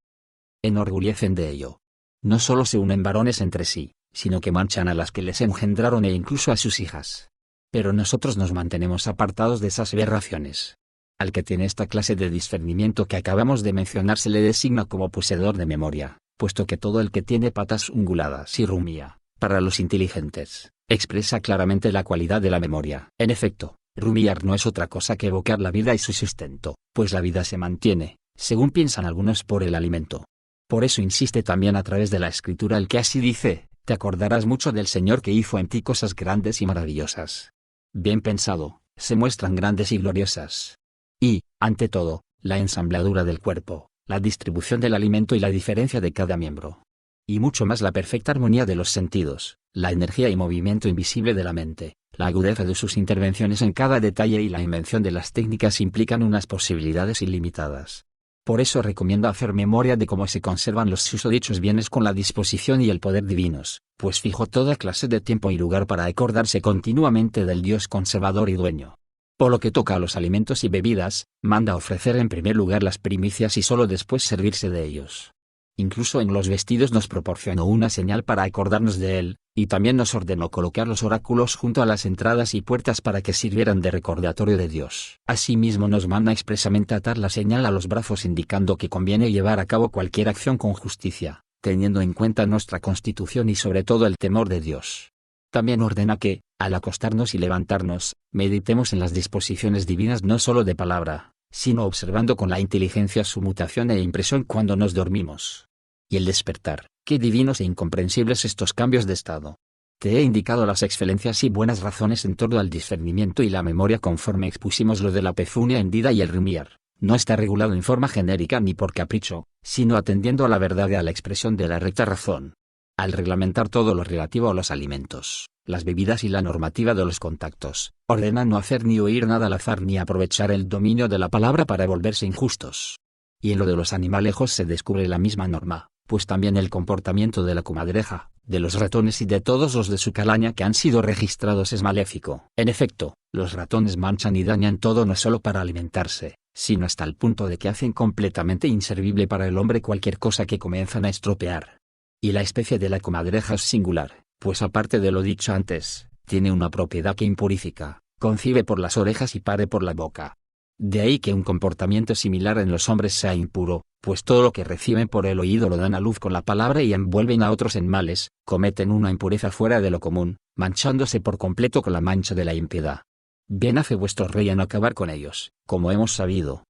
enorgullecen de ello. No solo se unen varones entre sí, sino que manchan a las que les engendraron e incluso a sus hijas. Pero nosotros nos mantenemos apartados de esas aberraciones. Al que tiene esta clase de discernimiento que acabamos de mencionar se le designa como poseedor de memoria, puesto que todo el que tiene patas unguladas y rumía, para los inteligentes, expresa claramente la cualidad de la memoria. En efecto, rumiar no es otra cosa que evocar la vida y su sustento, pues la vida se mantiene, según piensan algunos, por el alimento. Por eso insiste también a través de la Escritura el que así dice, te acordarás mucho del Señor que hizo en ti cosas grandes y maravillosas. Bien pensado, se muestran grandes y gloriosas. Y, ante todo, la ensambladura del cuerpo, la distribución del alimento y la diferencia de cada miembro. Y mucho más la perfecta armonía de los sentidos, la energía y movimiento invisible de la mente, la agudeza de sus intervenciones en cada detalle y la invención de las técnicas implican unas posibilidades ilimitadas. Por eso recomiendo hacer memoria de cómo se conservan los susodichos bienes con la disposición y el poder divinos, pues fijó toda clase de tiempo y lugar para acordarse continuamente del Dios conservador y dueño. Por lo que toca a los alimentos y bebidas, manda ofrecer en primer lugar las primicias y solo después servirse de ellos. Incluso en los vestidos nos proporcionó una señal para acordarnos de él, y también nos ordenó colocar los oráculos junto a las entradas y puertas para que sirvieran de recordatorio de Dios. Asimismo nos manda expresamente atar la señal a los brazos indicando que conviene llevar a cabo cualquier acción con justicia, teniendo en cuenta nuestra constitución y sobre todo el temor de Dios. También ordena que, al acostarnos y levantarnos, meditemos en las disposiciones divinas no solo de palabra, sino observando con la inteligencia su mutación e impresión cuando nos dormimos. Y el despertar, qué divinos e incomprensibles estos cambios de estado. Te he indicado las excelencias y buenas razones en torno al discernimiento y la memoria conforme expusimos lo de la pezuña hendida y el rumiar. No está regulado en forma genérica ni por capricho, sino atendiendo a la verdad y a la expresión de la recta razón. Al reglamentar todo lo relativo a los alimentos, las bebidas y la normativa de los contactos, ordena no hacer ni oír nada al azar ni aprovechar el dominio de la palabra para volverse injustos. Y en lo de los animalejos se descubre la misma norma, pues también el comportamiento de la comadreja, de los ratones y de todos los de su calaña que han sido registrados es maléfico. En efecto, los ratones manchan y dañan todo no solo para alimentarse, sino hasta el punto de que hacen completamente inservible para el hombre cualquier cosa que comienzan a estropear. Y la especie de la comadreja es singular, pues aparte de lo dicho antes, tiene una propiedad que impurifica, concibe por las orejas y pare por la boca. De ahí que un comportamiento similar en los hombres sea impuro, pues todo lo que reciben por el oído lo dan a luz con la palabra y envuelven a otros en males, cometen una impureza fuera de lo común, manchándose por completo con la mancha de la impiedad. Bien hace vuestro rey en acabar con ellos, como hemos sabido.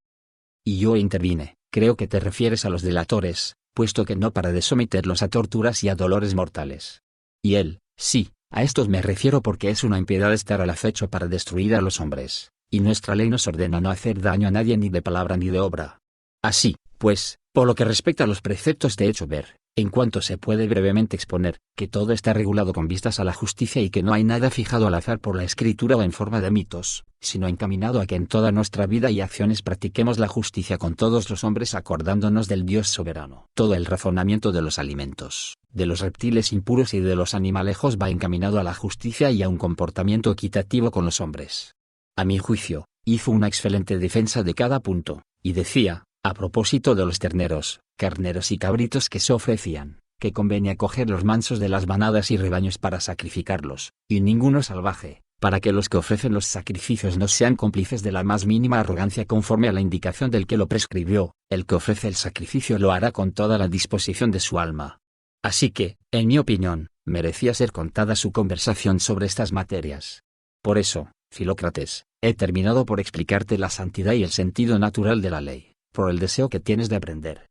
Y yo intervine, creo que te refieres a los delatores, puesto que no para de someterlos a torturas y a dolores mortales. Y él, sí, a estos me refiero porque es una impiedad estar al acecho para destruir a los hombres, y nuestra ley nos ordena no hacer daño a nadie ni de palabra ni de obra. Así, pues, por lo que respecta a los preceptos te he hecho ver, en cuanto se puede brevemente exponer, que todo está regulado con vistas a la justicia y que no hay nada fijado al azar por la escritura o en forma de mitos, sino encaminado a que en toda nuestra vida y acciones practiquemos la justicia con todos los hombres acordándonos del Dios soberano. Todo el razonamiento de los alimentos, de los reptiles impuros y de los animalejos va encaminado a la justicia y a un comportamiento equitativo con los hombres. A mi juicio, hizo una excelente defensa de cada punto, y decía, a propósito de los terneros, carneros y cabritos que se ofrecían, que convenía coger los mansos de las manadas y rebaños para sacrificarlos, y ninguno salvaje, para que los que ofrecen los sacrificios no sean cómplices de la más mínima arrogancia conforme a la indicación del que lo prescribió. El que ofrece el sacrificio lo hará con toda la disposición de su alma. Así que, en mi opinión, merecía ser contada su conversación sobre estas materias. Por eso, Filócrates, he terminado por explicarte la santidad y el sentido natural de la ley, por el deseo que tienes de aprender.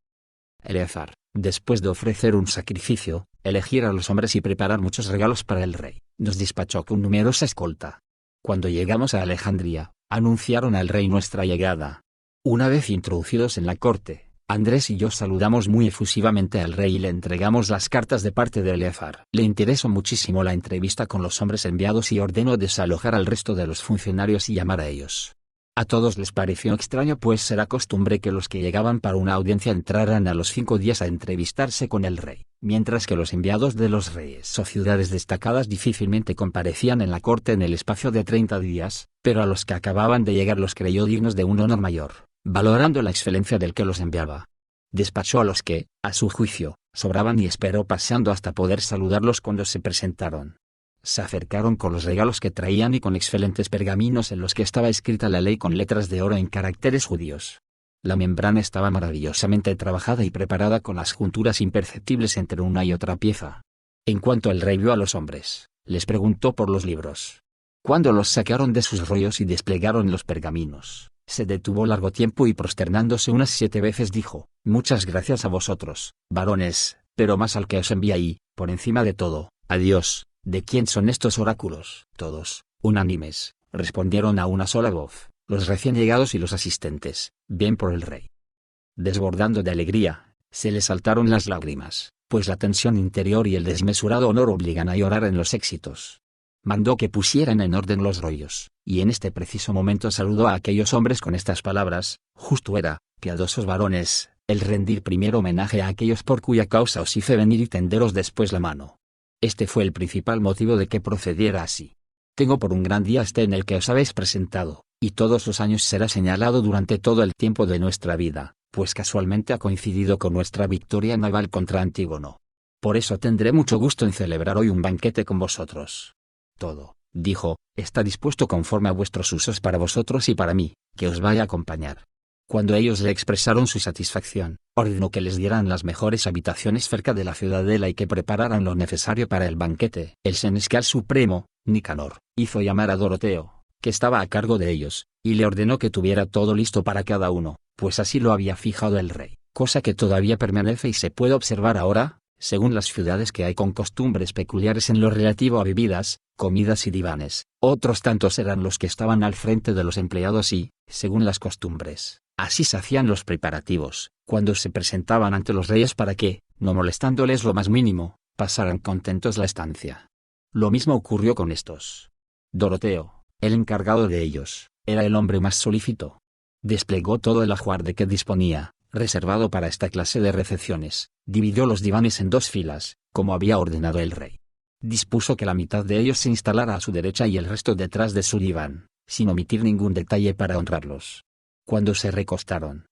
Eleazar, después de ofrecer un sacrificio, elegir a los hombres y preparar muchos regalos para el rey, nos despachó con numerosa escolta. Cuando llegamos a Alejandría, anunciaron al rey nuestra llegada. Una vez introducidos en la corte, Andrés y yo saludamos muy efusivamente al rey y le entregamos las cartas de parte de Eleazar. Le interesó muchísimo la entrevista con los hombres enviados y ordenó desalojar al resto de los funcionarios y llamar a ellos. A todos les pareció extraño, pues era costumbre que los que llegaban para una audiencia entraran a los 5 días a entrevistarse con el rey, mientras que los enviados de los reyes o ciudades destacadas difícilmente comparecían en la corte en el espacio de 30 días, pero a los que acababan de llegar los creyó dignos de un honor mayor, valorando la excelencia del que los enviaba. Despachó a los que, a su juicio, sobraban y esperó paseando hasta poder saludarlos cuando se presentaron. Se acercaron con los regalos que traían y con excelentes pergaminos en los que estaba escrita la ley con letras de oro en caracteres judíos. La membrana estaba maravillosamente trabajada y preparada con las junturas imperceptibles entre una y otra pieza. En cuanto el rey vio a los hombres, les preguntó por los libros. Cuando los sacaron de sus rollos y desplegaron los pergaminos, se detuvo largo tiempo y prosternándose unas 7 veces dijo, «Muchas gracias a vosotros, varones, pero más al que os envía y, por encima de todo, a Dios». ¿De quién son estos oráculos? Todos, unánimes, respondieron a una sola voz, los recién llegados y los asistentes, bien por el rey. Desbordando de alegría, se le saltaron las lágrimas, pues la tensión interior y el desmesurado honor obligan a llorar en los éxitos. Mandó que pusieran en orden los rollos, y en este preciso momento saludó a aquellos hombres con estas palabras: justo era, piadosos varones, el rendir primero homenaje a aquellos por cuya causa os hice venir y tenderos después la mano. Este fue el principal motivo de que procediera así. Tengo por un gran día este en el que os habéis presentado, y todos los años será señalado durante todo el tiempo de nuestra vida, pues casualmente ha coincidido con nuestra victoria naval contra Antígono. Por eso tendré mucho gusto en celebrar hoy un banquete con vosotros. Todo, dijo, está dispuesto conforme a vuestros usos para vosotros y para mí, que os vaya a acompañar. Cuando ellos le expresaron su satisfacción, ordenó que les dieran las mejores habitaciones cerca de la ciudadela y que prepararan lo necesario para el banquete. El senescal supremo, Nicanor, hizo llamar a Doroteo, que estaba a cargo de ellos, y le ordenó que tuviera todo listo para cada uno, pues así lo había fijado el rey, cosa que todavía permanece y se puede observar ahora, según las ciudades que hay con costumbres peculiares en lo relativo a bebidas, comidas y divanes. Otros tantos eran los que estaban al frente de los empleados y, según las costumbres, así se hacían los preparativos, cuando se presentaban ante los reyes para que, no molestándoles lo más mínimo, pasaran contentos la estancia. Lo mismo ocurrió con estos. Doroteo, el encargado de ellos, era el hombre más solícito. Desplegó todo el ajuar de que disponía, reservado para esta clase de recepciones, dividió los divanes en 2 filas, como había ordenado el rey. Dispuso que la mitad de ellos se instalara a su derecha y el resto detrás de su diván, sin omitir ningún detalle para honrarlos. Cuando se recostaron,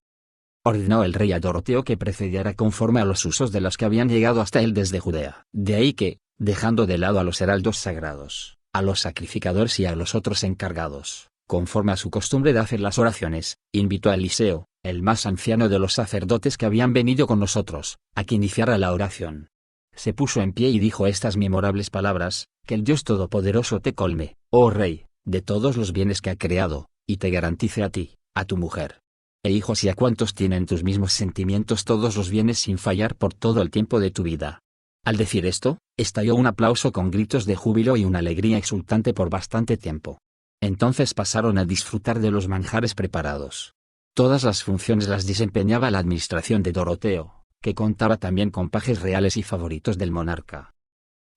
ordenó el rey a Doroteo que procediera conforme a los usos de los que habían llegado hasta él desde Judea. De ahí que, dejando de lado a los heraldos sagrados, a los sacrificadores y a los otros encargados, conforme a su costumbre de hacer las oraciones, invitó a Eliseo, el más anciano de los sacerdotes que habían venido con nosotros, a que iniciara la oración. Se puso en pie y dijo estas memorables palabras: que el Dios Todopoderoso te colme, oh rey, de todos los bienes que ha creado, y te garantice a ti, a tu mujer, e hijos y a cuantos tienen tus mismos sentimientos todos los bienes sin fallar por todo el tiempo de tu vida. Al decir esto, estalló un aplauso con gritos de júbilo y una alegría exultante por bastante tiempo. Entonces pasaron a disfrutar de los manjares preparados. Todas las funciones las desempeñaba la administración de Doroteo, que contaba también con pajes reales y favoritos del monarca.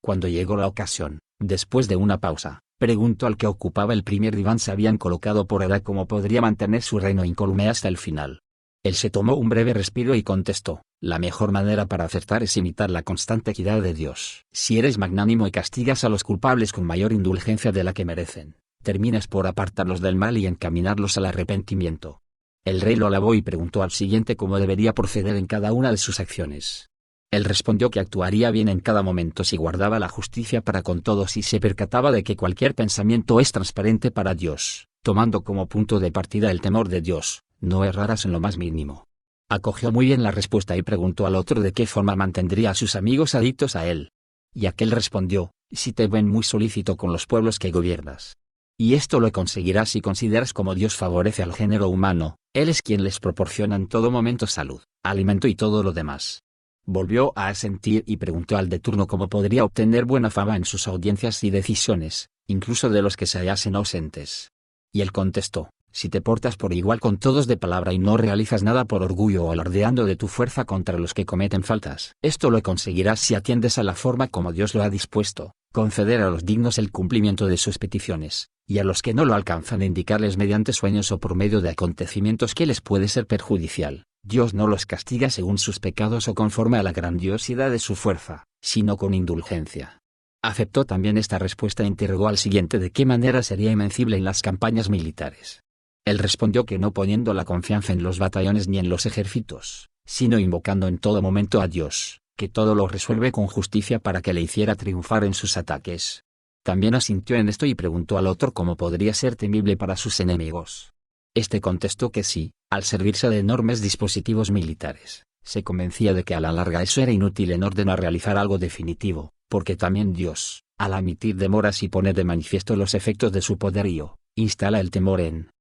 Cuando llegó la ocasión, después de una pausa, preguntó al que ocupaba el primer diván si habían colocado por edad cómo podría mantener su reino incólume hasta el final. Él se tomó un breve respiro y contestó: la mejor manera para acertar es imitar la constante equidad de Dios. Si eres magnánimo y castigas a los culpables con mayor indulgencia de la que merecen, terminas por apartarlos del mal y encaminarlos al arrepentimiento. El rey lo alabó y preguntó al siguiente cómo debería proceder en cada una de sus acciones. Él respondió que actuaría bien en cada momento si guardaba la justicia para con todos y se percataba de que cualquier pensamiento es transparente para Dios, tomando como punto de partida el temor de Dios, no erraras en lo más mínimo. Acogió muy bien la respuesta y preguntó al otro de qué forma mantendría a sus amigos adictos a él. Y aquel respondió: si te ven muy solícito con los pueblos que gobiernas. Y esto lo conseguirás si consideras cómo Dios favorece al género humano, Él es quien les proporciona en todo momento salud, alimento y todo lo demás. Volvió a asentir y preguntó al de turno cómo podría obtener buena fama en sus audiencias y decisiones, incluso de los que se hallasen ausentes. Y él contestó: si te portas por igual con todos de palabra y no realizas nada por orgullo o alardeando de tu fuerza contra los que cometen faltas. Esto lo conseguirás si atiendes a la forma como Dios lo ha dispuesto, conceder a los dignos el cumplimiento de sus peticiones, y a los que no lo alcanzan indicarles mediante sueños o por medio de acontecimientos que les puede ser perjudicial. Dios no los castiga según sus pecados o conforme a la grandiosidad de su fuerza, sino con indulgencia. Aceptó también esta respuesta e interrogó al siguiente de qué manera sería invencible en las campañas militares. Él respondió que no poniendo la confianza en los batallones ni en los ejércitos, sino invocando en todo momento a Dios, que todo lo resuelve con justicia para que le hiciera triunfar en sus ataques. También asintió en esto y preguntó al otro cómo podría ser temible para sus enemigos. Este contestó que sí, al servirse de enormes dispositivos militares, se convencía de que a la larga eso era inútil en orden a realizar algo definitivo, porque también Dios, al admitir demoras y poner de manifiesto los efectos de su poderío, instala el temor en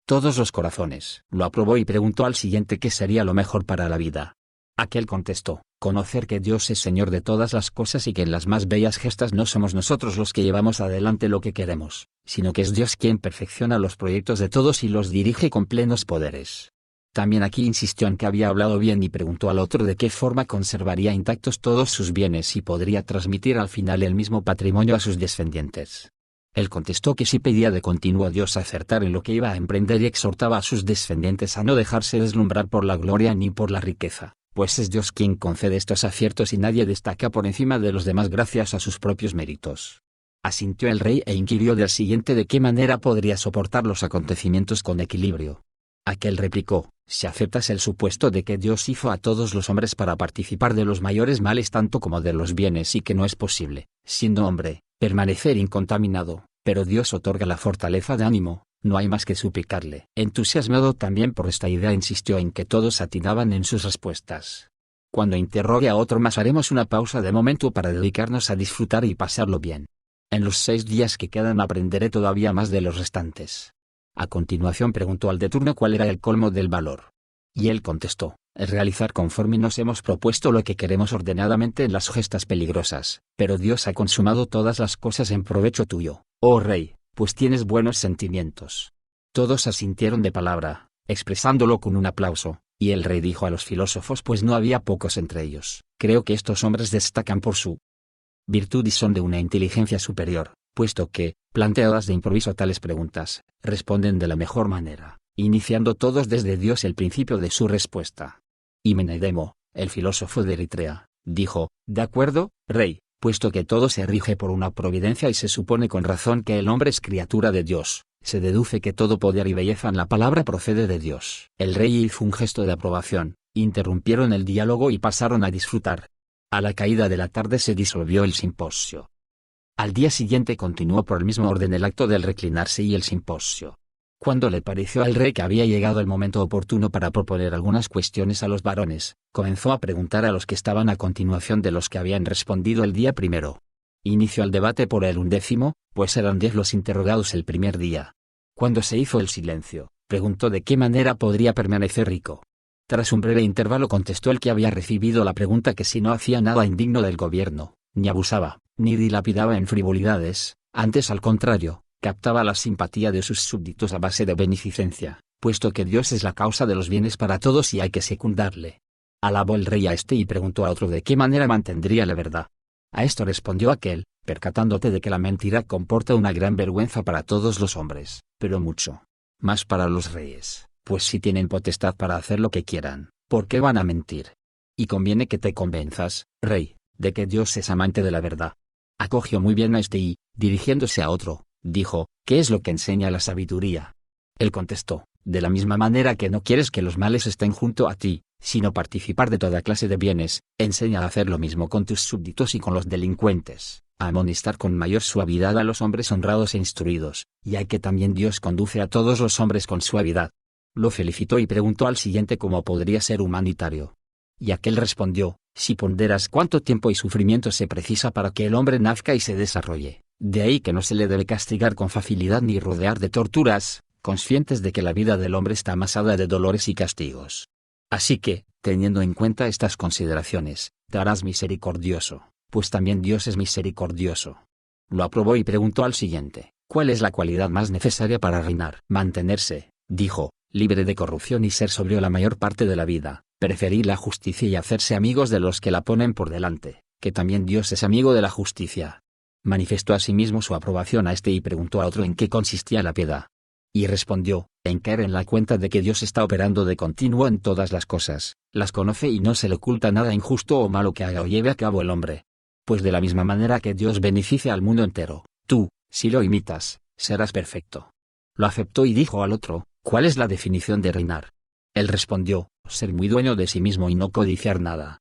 todos los corazones. Lo aprobó y preguntó al siguiente qué sería lo mejor para la vida. Aquel contestó: conocer que Dios es Señor de todas las cosas y que en las más bellas gestas no somos nosotros los que llevamos adelante lo que queremos, sino que es Dios quien perfecciona los proyectos de todos y los dirige con plenos poderes. También aquí insistió en que había hablado bien y preguntó al otro de qué forma conservaría intactos todos sus bienes y podría transmitir al final el mismo patrimonio a sus descendientes. Él contestó que si pedía de continuo a Dios acertar en lo que iba a emprender y exhortaba a sus descendientes a no dejarse deslumbrar por la gloria ni por la riqueza, pues es Dios quien concede estos aciertos y nadie destaca por encima de los demás gracias a sus propios méritos. Asintió el rey e inquirió del siguiente de qué manera podría soportar los acontecimientos con equilibrio. Aquel replicó: si aceptas el supuesto de que Dios hizo a todos los hombres para participar de los mayores males tanto como de los bienes y que no es posible, siendo hombre, permanecer incontaminado, pero Dios otorga la fortaleza de ánimo, no hay más que suplicarle. Entusiasmado también por esta idea insistió en que todos atinaban en sus respuestas. Cuando interrogue a otro más haremos una pausa de momento para dedicarnos a disfrutar y pasarlo bien. En los 6 días que quedan aprenderé todavía más de los restantes. A continuación preguntó al de turno cuál era el colmo del valor. Y él contestó: el realizar conforme nos hemos propuesto lo que queremos ordenadamente en las gestas peligrosas, pero Dios ha consumado todas las cosas en provecho tuyo, oh rey, pues tienes buenos sentimientos. Todos asintieron de palabra, expresándolo con un aplauso, y el rey dijo a los filósofos, pues no había pocos entre ellos: creo que estos hombres destacan por su virtud y son de una inteligencia superior, puesto que, planteadas de improviso tales preguntas, responden de la mejor manera, iniciando todos desde Dios el principio de su respuesta. Y Menedemo, el filósofo de Eritrea, dijo: de acuerdo, rey, puesto que todo se rige por una providencia y se supone con razón que el hombre es criatura de Dios, se deduce que todo poder y belleza en la palabra procede de Dios. El rey hizo un gesto de aprobación, interrumpieron el diálogo y pasaron a disfrutar. A la caída de la tarde se disolvió el simposio. Al día siguiente continuó por el mismo orden el acto del reclinarse y el simposio. Cuando le pareció al rey que había llegado el momento oportuno para proponer algunas cuestiones a los varones, comenzó a preguntar a los que estaban a continuación de los que habían respondido el día primero. Inició el debate por el 11º, pues eran 10 los interrogados el primer día. Cuando se hizo el silencio, preguntó de qué manera podría permanecer rico. Tras un breve intervalo contestó el que había recibido la pregunta que si no hacía nada indigno del gobierno, ni abusaba, ni dilapidaba en frivolidades, antes al contrario, captaba la simpatía de sus súbditos a base de beneficencia, puesto que Dios es la causa de los bienes para todos y hay que secundarle. Alabó el rey a este y preguntó a otro de qué manera mantendría la verdad. A esto respondió aquel, percatándote de que la mentira comporta una gran vergüenza para todos los hombres, pero mucho más para los reyes, pues si tienen potestad para hacer lo que quieran, ¿por qué van a mentir? Y conviene que te convenzas, rey, de que Dios es amante de la verdad. Acogió muy bien a este y, dirigiéndose a otro, dijo, ¿qué es lo que enseña la sabiduría? Él contestó, de la misma manera que no quieres que los males estén junto a ti, sino participar de toda clase de bienes, enseña a hacer lo mismo con tus súbditos y con los delincuentes, a amonestar con mayor suavidad a los hombres honrados e instruidos, ya que también Dios conduce a todos los hombres con suavidad. Lo felicitó y preguntó al siguiente cómo podría ser humanitario. Y aquel respondió, si ponderas cuánto tiempo y sufrimiento se precisa para que el hombre nazca y se desarrolle, de ahí que no se le debe castigar con facilidad ni rodear de torturas, conscientes de que la vida del hombre está amasada de dolores y castigos. Así que, teniendo en cuenta estas consideraciones, te harás misericordioso, pues también Dios es misericordioso. Lo aprobó y preguntó al siguiente, ¿cuál es la cualidad más necesaria para reinar? Mantenerse, dijo, libre de corrupción y ser sobrio la mayor parte de la vida, preferir la justicia y hacerse amigos de los que la ponen por delante, que también Dios es amigo de la justicia. Manifestó asimismo su aprobación a este y preguntó a otro en qué consistía la piedad. Y respondió, en caer en la cuenta de que Dios está operando de continuo en todas las cosas, las conoce y no se le oculta nada injusto o malo que haga o lleve a cabo el hombre. Pues de la misma manera que Dios beneficia al mundo entero, tú, si lo imitas, serás perfecto. Lo aceptó y dijo al otro, ¿cuál es la definición de reinar? Él respondió, ser muy dueño de sí mismo y no codiciar nada.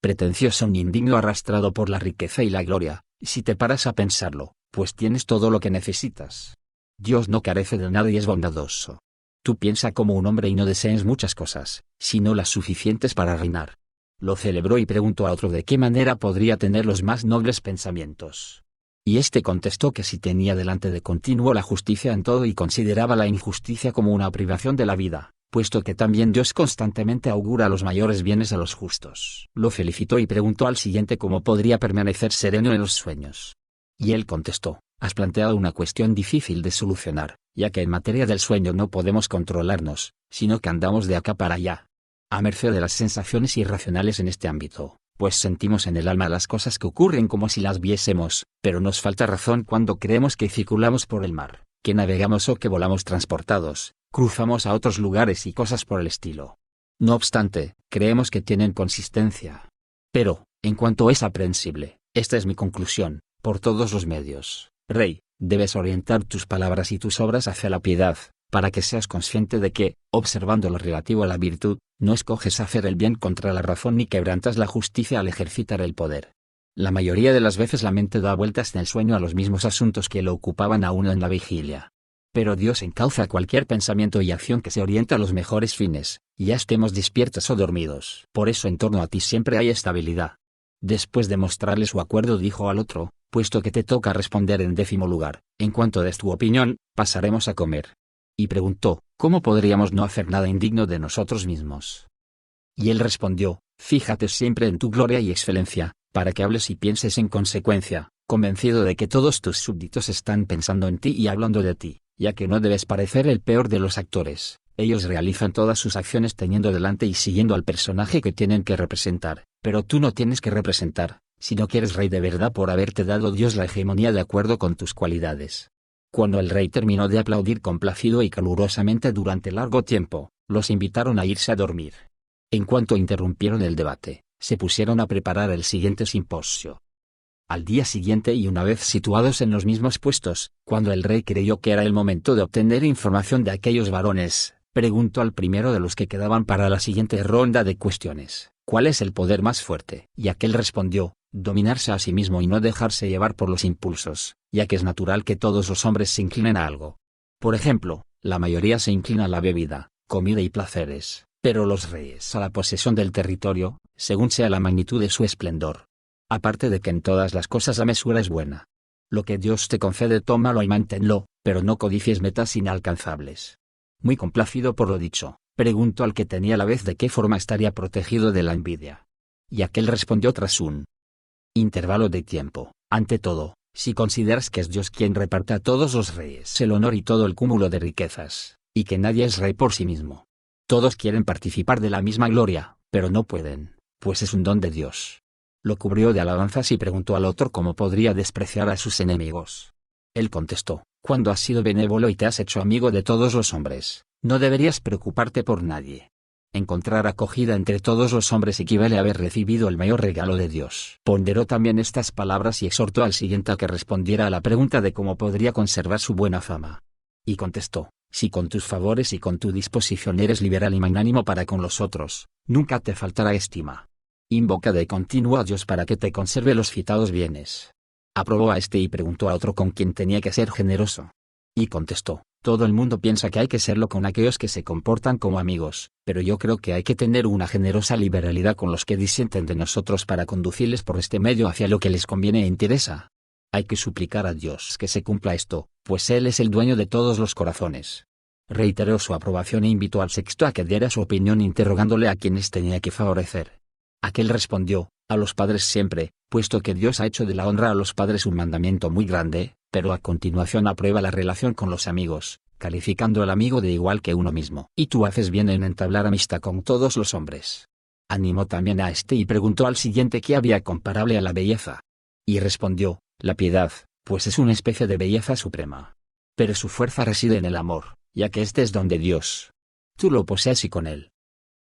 Pretencioso ni indigno arrastrado por la riqueza y la gloria, si te paras a pensarlo, pues tienes todo lo que necesitas. Dios no carece de nada y es bondadoso. Tú piensa como un hombre y no desees muchas cosas, sino las suficientes para reinar. Lo celebró y preguntó a otro de qué manera podría tener los más nobles pensamientos. Y éste contestó que si tenía delante de continuo la justicia en todo y consideraba la injusticia como una privación de la vida, puesto que también Dios constantemente augura los mayores bienes a los justos. Lo felicitó y preguntó al siguiente cómo podría permanecer sereno en los sueños. Y él contestó, has planteado una cuestión difícil de solucionar, ya que en materia del sueño no podemos controlarnos, sino que andamos de acá para allá, a merced de las sensaciones irracionales en este ámbito, pues sentimos en el alma las cosas que ocurren como si las viésemos, pero nos falta razón cuando creemos que circulamos por el mar, que navegamos o que volamos transportados, cruzamos a otros lugares y cosas por el estilo. No obstante, creemos que tienen consistencia. Pero, en cuanto es aprehensible, esta es mi conclusión, por todos los medios, rey, debes orientar tus palabras y tus obras hacia la piedad, para que seas consciente de que, observando lo relativo a la virtud, no escoges hacer el bien contra la razón ni quebrantas la justicia al ejercitar el poder. La mayoría de las veces la mente da vueltas en el sueño a los mismos asuntos que lo ocupaban a uno en la vigilia. Pero Dios encauza cualquier pensamiento y acción que se orienta a los mejores fines, ya estemos despiertos o dormidos. Por eso en torno a ti siempre hay estabilidad. Después de mostrarle su acuerdo dijo al otro, puesto que te toca responder en 10º lugar, en cuanto des tu opinión, pasaremos a comer. Y preguntó, ¿cómo podríamos no hacer nada indigno de nosotros mismos? Y él respondió, fíjate siempre en tu gloria y excelencia, para que hables y pienses en consecuencia, convencido de que todos tus súbditos están pensando en ti y hablando de ti, ya que no debes parecer el peor de los actores. Ellos realizan todas sus acciones teniendo delante y siguiendo al personaje que tienen que representar, pero tú no tienes que representar, sino que eres rey de verdad por haberte dado Dios la hegemonía de acuerdo con tus cualidades. Cuando el rey terminó de aplaudir complacido y calurosamente durante largo tiempo, los invitaron a irse a dormir. En cuanto interrumpieron el debate, se pusieron a preparar el siguiente simposio. Al día siguiente y una vez situados en los mismos puestos, cuando el rey creyó que era el momento de obtener información de aquellos varones, preguntó al primero de los que quedaban para la siguiente ronda de cuestiones, ¿cuál es el poder más fuerte? Y aquel respondió, dominarse a sí mismo y no dejarse llevar por los impulsos, ya que es natural que todos los hombres se inclinen a algo. Por ejemplo, la mayoría se inclina a la bebida, comida y placeres, pero los reyes a la posesión del territorio, según sea la magnitud de su esplendor. Aparte de que en todas las cosas la mesura es buena. Lo que Dios te concede tómalo y manténlo, pero no codicies metas inalcanzables. Muy complacido por lo dicho, preguntó al que tenía la vez de qué forma estaría protegido de la envidia. Y aquel respondió tras un intervalo de tiempo: ante todo, si consideras que es Dios quien reparte a todos los reyes el honor y todo el cúmulo de riquezas, y que nadie es rey por sí mismo. Todos quieren participar de la misma gloria, pero no pueden, pues es un don de Dios. Lo cubrió de alabanzas y preguntó al otro cómo podría despreciar a sus enemigos. Él contestó: cuando has sido benévolo y te has hecho amigo de todos los hombres, no deberías preocuparte por nadie. Encontrar acogida entre todos los hombres equivale a haber recibido el mayor regalo de Dios. Ponderó también estas palabras y exhortó al siguiente a que respondiera a la pregunta de cómo podría conservar su buena fama. Y contestó: si con tus favores y con tu disposición eres liberal y magnánimo para con los otros, nunca te faltará estima. Invoca de continuo a Dios para que te conserve los citados bienes. Aprobó a este y preguntó a otro con quien tenía que ser generoso. Y contestó: todo el mundo piensa que hay que serlo con aquellos que se comportan como amigos, pero yo creo que hay que tener una generosa liberalidad con los que disienten de nosotros para conducirles por este medio hacia lo que les conviene e interesa. Hay que suplicar a Dios que se cumpla esto, pues Él es el dueño de todos los corazones. Reiteró su aprobación e invitó al sexto a que diera su opinión interrogándole a quienes tenía que favorecer. Aquel respondió: a los padres siempre, puesto que Dios ha hecho de la honra a los padres un mandamiento muy grande, pero a continuación aprueba la relación con los amigos, calificando al amigo de igual que uno mismo. Y tú haces bien en entablar amistad con todos los hombres. Animó también a este y preguntó al siguiente qué había comparable a la belleza. Y respondió: la piedad, pues es una especie de belleza suprema. Pero su fuerza reside en el amor, ya que este es don de Dios. Tú lo posees y con él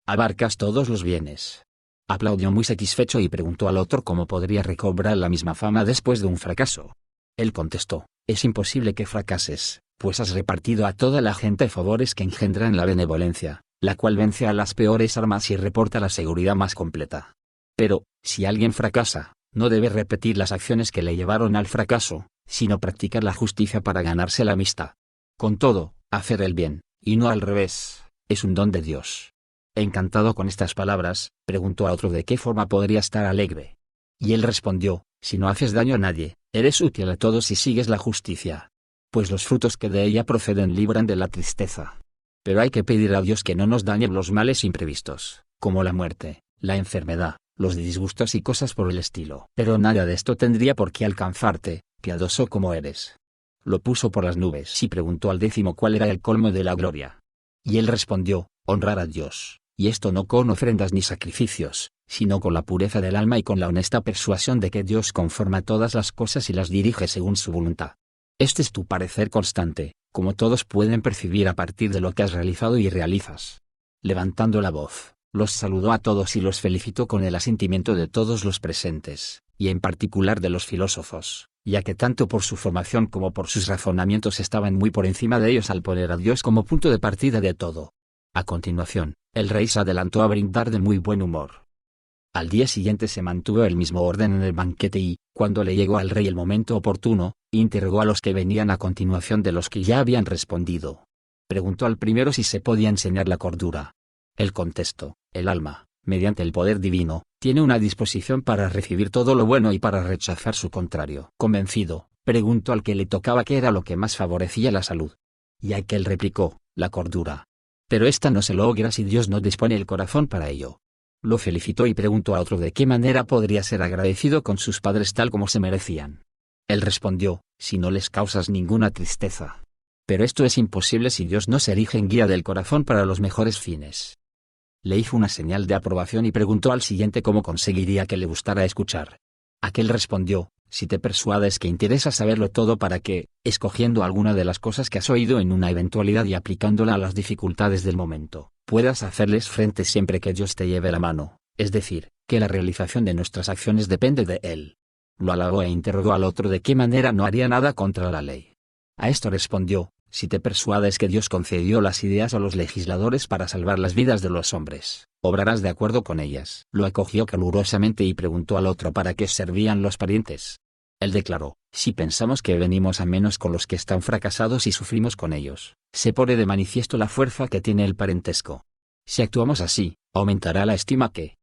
abarcas todos los bienes. Aplaudió muy satisfecho y preguntó al otro cómo podría recobrar la misma fama después de un fracaso. Él contestó: es imposible que fracases, pues has repartido a toda la gente favores que engendran la benevolencia, la cual vence a las peores armas y reporta la seguridad más completa. Pero, si alguien fracasa, no debe repetir las acciones que le llevaron al fracaso, sino practicar la justicia para ganarse la amistad. Con todo, hacer el bien, y no al revés, es un don de Dios. Encantado con estas palabras, preguntó a otro de qué forma podría estar alegre. Y él respondió: si no haces daño a nadie, eres útil a todos y sigues la justicia. Pues los frutos que de ella proceden libran de la tristeza. Pero hay que pedir a Dios que no nos dañe los males imprevistos, como la muerte, la enfermedad, los disgustos y cosas por el estilo. Pero nada de esto tendría por qué alcanzarte, piadoso como eres. Lo puso por las nubes y preguntó al 10 cuál era el colmo de la gloria. Y él respondió: honrar a Dios. Y esto no con ofrendas ni sacrificios, sino con la pureza del alma y con la honesta persuasión de que Dios conforma todas las cosas y las dirige según su voluntad. Este es tu parecer constante, como todos pueden percibir a partir de lo que has realizado y realizas. Levantando la voz, los saludó a todos y los felicitó con el asentimiento de todos los presentes, y en particular de los filósofos, ya que tanto por su formación como por sus razonamientos estaban muy por encima de ellos al poner a Dios como punto de partida de todo. A continuación, el rey se adelantó a brindar de muy buen humor. Al día siguiente se mantuvo el mismo orden en el banquete y, cuando le llegó al rey el momento oportuno, interrogó a los que venían a continuación de los que ya habían respondido. Preguntó al primero si se podía enseñar la cordura. Él contestó: el alma, mediante el poder divino, tiene una disposición para recibir todo lo bueno y para rechazar su contrario. Convencido, preguntó al que le tocaba qué era lo que más favorecía la salud. Y aquel replicó: la cordura. Pero esta no se logra si Dios no dispone el corazón para ello. Lo felicitó y preguntó a otro de qué manera podría ser agradecido con sus padres tal como se merecían. Él respondió: si no les causas ninguna tristeza. Pero esto es imposible si Dios no se erige en guía del corazón para los mejores fines. Le hizo una señal de aprobación y preguntó al siguiente cómo conseguiría que le gustara escuchar. Aquel respondió: si te persuades que interesa saberlo todo para que, escogiendo alguna de las cosas que has oído en una eventualidad y aplicándola a las dificultades del momento, puedas hacerles frente siempre que Dios te lleve la mano, es decir, que la realización de nuestras acciones depende de Él. Lo halagó e interrogó al otro de qué manera no haría nada contra la ley. A esto respondió: si te persuades que Dios concedió las ideas a los legisladores para salvar las vidas de los hombres, obrarás de acuerdo con ellas. Lo acogió calurosamente y preguntó al otro para qué servían los parientes. Él declaró: si pensamos que venimos a menos con los que están fracasados y sufrimos con ellos, se pone de manifiesto la fuerza que tiene el parentesco. Si actuamos así, aumentará la estima que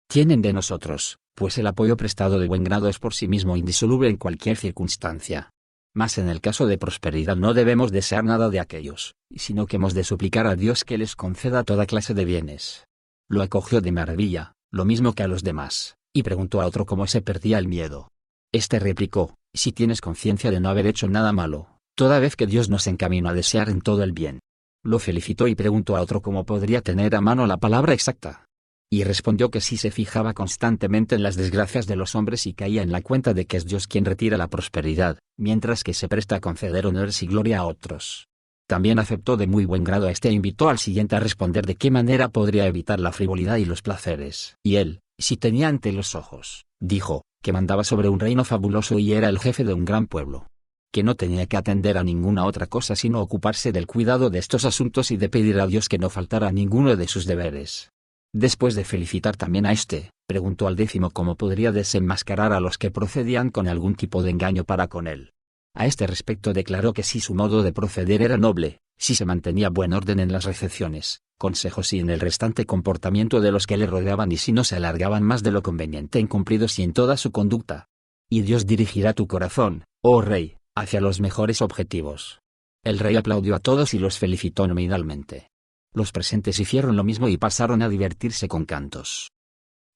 tienen de nosotros, pues el apoyo prestado de buen grado es por sí mismo indisoluble en cualquier circunstancia. Mas en el caso de prosperidad no debemos desear nada de aquellos, sino que hemos de suplicar a Dios que les conceda toda clase de bienes. Lo acogió de maravilla, lo mismo que a los demás, y preguntó a otro cómo se perdía el miedo. Este replicó: si tienes conciencia de no haber hecho nada malo, toda vez que Dios nos encaminó a desear en todo el bien. Lo felicitó y preguntó a otro cómo podría tener a mano la palabra exacta. Y respondió que si se fijaba constantemente en las desgracias de los hombres y caía en la cuenta de que es Dios quien retira la prosperidad, mientras que se presta a conceder honores y gloria a otros. También aceptó de muy buen grado a este e invitó al siguiente a responder de qué manera podría evitar la frivolidad y los placeres. Y él, si tenía ante los ojos, dijo, que mandaba sobre un reino fabuloso y era el jefe de un gran pueblo. Que no tenía que atender a ninguna otra cosa sino ocuparse del cuidado de estos asuntos y de pedir a Dios que no faltara a ninguno de sus deberes. Después de felicitar también a este, preguntó al 10º cómo podría desenmascarar a los que procedían con algún tipo de engaño para con él. A este respecto declaró que si su modo de proceder era noble, si se mantenía buen orden en las recepciones, consejos y en el restante comportamiento de los que le rodeaban y si no se alargaban más de lo conveniente en cumplidos y en toda su conducta. Y Dios dirigirá tu corazón, oh rey, hacia los mejores objetivos. El rey aplaudió a todos y los felicitó nominalmente. Los presentes hicieron lo mismo y pasaron a divertirse con cantos.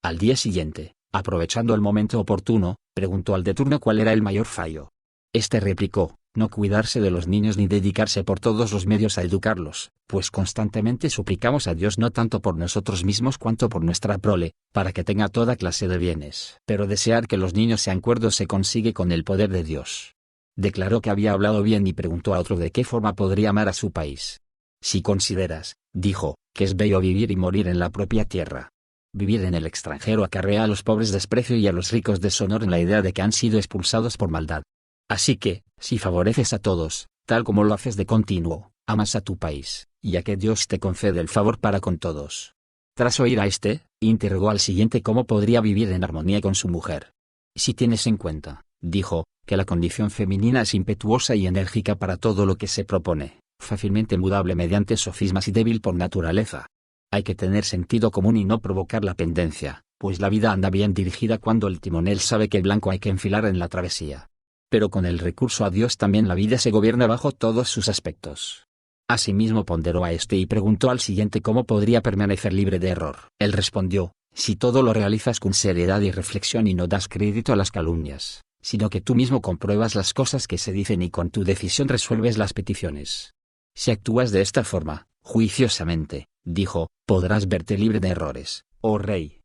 Al día siguiente, aprovechando el momento oportuno, preguntó al de turno cuál era el mayor fallo. Este replicó: no cuidarse de los niños ni dedicarse por todos los medios a educarlos, pues constantemente suplicamos a Dios no tanto por nosotros mismos cuanto por nuestra prole, para que tenga toda clase de bienes. Pero desear que los niños sean cuerdos se consigue con el poder de Dios. Declaró que había hablado bien y preguntó a otro de qué forma podría amar a su país. Si consideras, dijo, que es bello vivir y morir en la propia tierra. Vivir en el extranjero acarrea a los pobres desprecio y a los ricos deshonor en la idea de que han sido expulsados por maldad. Así que, si favoreces a todos, tal como lo haces de continuo, amas a tu país, ya que Dios te concede el favor para con todos. Tras oír a este, interrogó al siguiente cómo podría vivir en armonía con su mujer. Si tienes en cuenta, dijo, que la condición femenina es impetuosa y enérgica para todo lo que se propone, fácilmente mudable mediante sofismas y débil por naturaleza. Hay que tener sentido común y no provocar la pendencia, pues la vida anda bien dirigida cuando el timonel sabe que blanco hay que enfilar en la travesía. Pero con el recurso a Dios también la vida se gobierna bajo todos sus aspectos. Asimismo ponderó a este y preguntó al siguiente cómo podría permanecer libre de error. Él respondió: si todo lo realizas con seriedad y reflexión y no das crédito a las calumnias, sino que tú mismo compruebas las cosas que se dicen y con tu decisión resuelves las peticiones. Si actúas de esta forma, juiciosamente, dijo, podrás verte libre de errores, oh rey.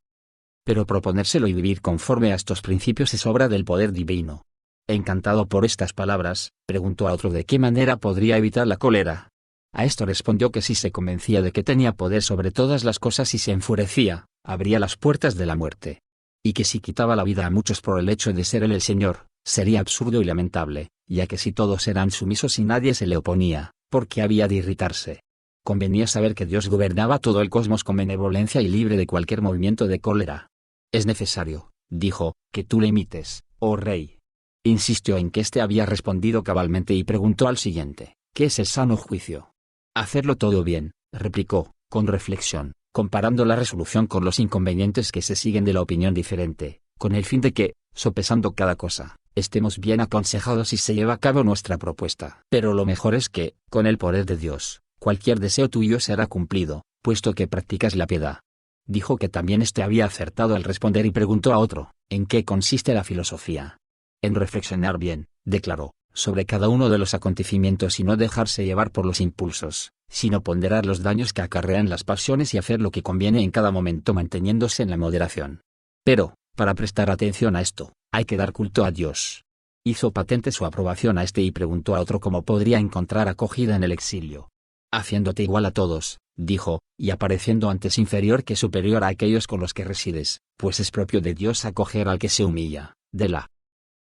Pero proponérselo y vivir conforme a estos principios es obra del poder divino. Encantado por estas palabras, preguntó a otro de qué manera podría evitar la cólera. A esto respondió que si se convencía de que tenía poder sobre todas las cosas y se enfurecía, abría las puertas de la muerte. Y que si quitaba la vida a muchos por el hecho de ser él el Señor, sería absurdo y lamentable, ya que si todos eran sumisos y nadie se le oponía, ¿por qué había de irritarse? Convenía saber que Dios gobernaba todo el cosmos con benevolencia y libre de cualquier movimiento de cólera. Es necesario, dijo, que tú le imites, oh rey. Insistió en que éste había respondido cabalmente y preguntó al siguiente: ¿qué es el sano juicio? Hacerlo todo bien, replicó, con reflexión, comparando la resolución con los inconvenientes que se siguen de la opinión diferente, con el fin de que, sopesando cada cosa, estemos bien aconsejados y se lleve a cabo nuestra propuesta. Pero lo mejor es que, con el poder de Dios, cualquier deseo tuyo será cumplido, puesto que practicas la piedad. Dijo que también éste había acertado al responder y preguntó a otro: ¿en qué consiste la filosofía? En reflexionar bien, declaró, sobre cada uno de los acontecimientos y no dejarse llevar por los impulsos, sino ponderar los daños que acarrean las pasiones y hacer lo que conviene en cada momento manteniéndose en la moderación. Pero, para prestar atención a esto, hay que dar culto a Dios. Hizo patente su aprobación a este y preguntó a otro cómo podría encontrar acogida en el exilio. Haciéndote igual a todos, dijo, y apareciendo antes inferior que superior a aquellos con los que resides, pues es propio de Dios acoger al que se humilla, de la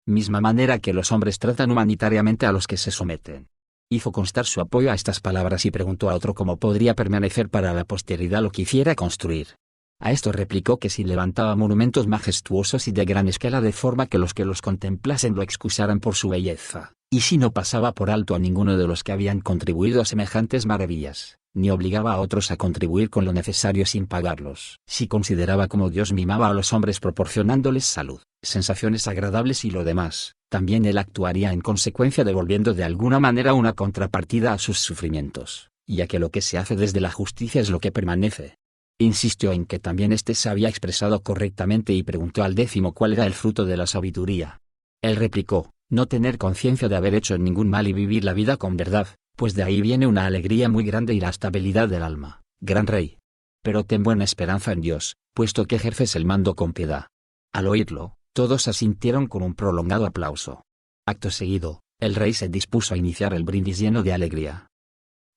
misma manera que los hombres tratan humanitariamente a los que se someten. Hizo constar su apoyo a estas palabras y preguntó a otro cómo podría permanecer para la posteridad lo que hiciera construir. A esto replicó que si levantaba monumentos majestuosos y de gran escala de forma que los contemplasen lo excusaran por su belleza, y si no pasaba por alto a ninguno de los que habían contribuido a semejantes maravillas, ni obligaba a otros a contribuir con lo necesario sin pagarlos. Si consideraba como Dios mimaba a los hombres proporcionándoles salud, sensaciones agradables y lo demás, también él actuaría en consecuencia devolviendo de alguna manera una contrapartida a sus sufrimientos, ya que lo que se hace desde la justicia es lo que permanece. Insistió en que también éste se había expresado correctamente y preguntó al 10º cuál era el fruto de la sabiduría. Él replicó, no tener conciencia de haber hecho ningún mal y vivir la vida con verdad, pues de ahí viene una alegría muy grande y la estabilidad del alma, gran rey. Pero ten buena esperanza en Dios, puesto que ejerces el mando con piedad. Al oírlo, todos asintieron con un prolongado aplauso. Acto seguido, el rey se dispuso a iniciar el brindis lleno de alegría.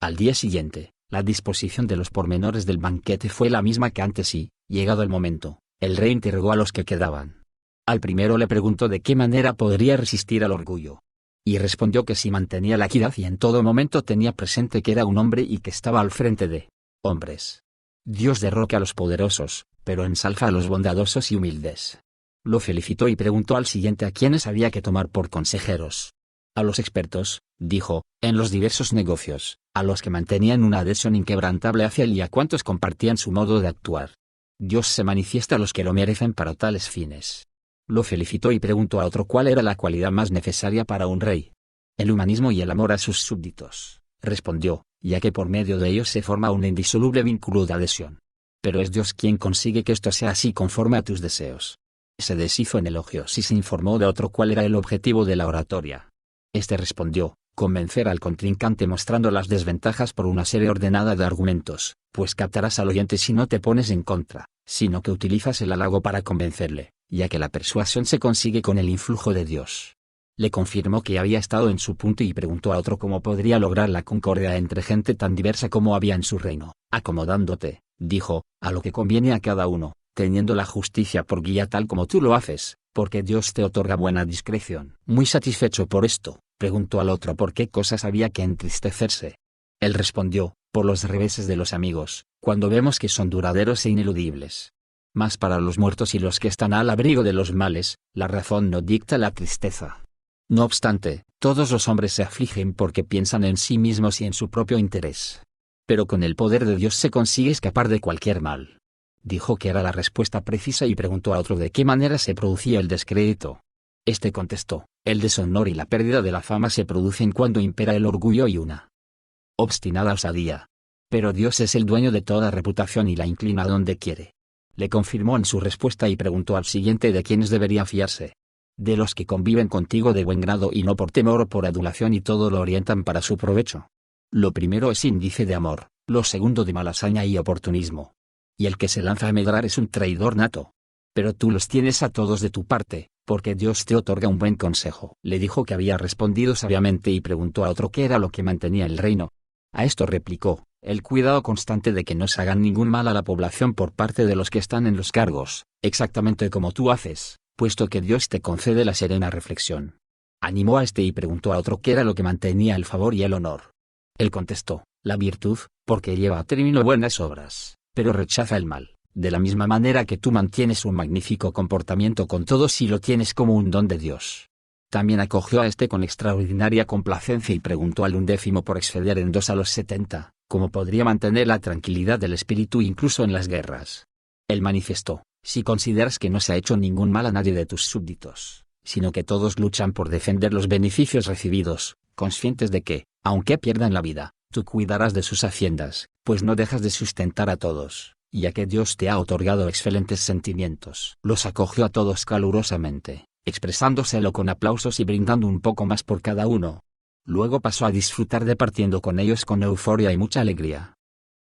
Al día siguiente, la disposición de los pormenores del banquete fue la misma que antes y, llegado el momento, el rey interrogó a los que quedaban. Al primero le preguntó de qué manera podría resistir al orgullo. Y respondió que si mantenía la equidad y en todo momento tenía presente que era un hombre y que estaba al frente de hombres. Dios derroca a los poderosos, pero ensalza a los bondadosos y humildes. Lo felicitó y preguntó al siguiente a quienes había que tomar por consejeros. A los expertos, dijo, en los diversos negocios, a los que mantenían una adhesión inquebrantable hacia él y a cuantos compartían su modo de actuar. Dios se manifiesta a los que lo merecen para tales fines. Lo felicitó y preguntó a otro cuál era la cualidad más necesaria para un rey. El humanismo y el amor a sus súbditos, respondió, ya que por medio de ellos se forma un indisoluble vínculo de adhesión. Pero es Dios quien consigue que esto sea así conforme a tus deseos. Se deshizo en elogios y se informó de otro cuál era el objetivo de la oratoria. Este respondió, convencer al contrincante mostrando las desventajas por una serie ordenada de argumentos, pues captarás al oyente si no te pones en contra, sino que utilizas el halago para convencerle, ya que la persuasión se consigue con el influjo de Dios. Le confirmó que había estado en su punto y preguntó a otro cómo podría lograr la concordia entre gente tan diversa como había en su reino, acomodándote, dijo, a lo que conviene a cada uno, teniendo la justicia por guía tal como tú lo haces, porque Dios te otorga buena discreción. Muy satisfecho por esto, preguntó al otro por qué cosas había que entristecerse. Él respondió, por los reveses de los amigos, cuando vemos que son duraderos e ineludibles. Mas para los muertos y los que están al abrigo de los males, la razón no dicta la tristeza. No obstante, todos los hombres se afligen porque piensan en sí mismos y en su propio interés. Pero con el poder de Dios se consigue escapar de cualquier mal. Dijo que era la respuesta precisa y preguntó a otro de qué manera se producía el descrédito. Este contestó, el deshonor y la pérdida de la fama se producen cuando impera el orgullo y una obstinada osadía. Pero Dios es el dueño de toda reputación y la inclina donde quiere. Le confirmó en su respuesta y preguntó al siguiente de quiénes debería fiarse. De los que conviven contigo de buen grado y no por temor o por adulación y todo lo orientan para su provecho. Lo primero es índice de amor, lo segundo de malasaña y oportunismo. Y el que se lanza a medrar es un traidor nato. Pero tú los tienes a todos de tu parte, porque Dios te otorga un buen consejo. Le dijo que había respondido sabiamente y preguntó a otro qué era lo que mantenía el reino. A esto replicó, el cuidado constante de que no se hagan ningún mal a la población por parte de los que están en los cargos, exactamente como tú haces, puesto que Dios te concede la serena reflexión. Animó a este y preguntó a otro qué era lo que mantenía el favor y el honor. Él contestó, la virtud, porque lleva a término buenas obras, pero rechaza el mal, de la misma manera que tú mantienes un magnífico comportamiento con todos y lo tienes como un don de Dios. También acogió a este con extraordinaria complacencia y preguntó al 11º por exceder en 2 a los 70, cómo podría mantener la tranquilidad del espíritu incluso en las guerras. Él manifestó, si consideras que no se ha hecho ningún mal a nadie de tus súbditos, sino que todos luchan por defender los beneficios recibidos, conscientes de que, aunque pierdan la vida, tú cuidarás de sus haciendas, pues no dejas de sustentar a todos, ya que Dios te ha otorgado excelentes sentimientos. Los acogió a todos calurosamente, expresándoselo con aplausos y brindando un poco más por cada uno. Luego pasó a disfrutar departiendo con ellos con euforia y mucha alegría.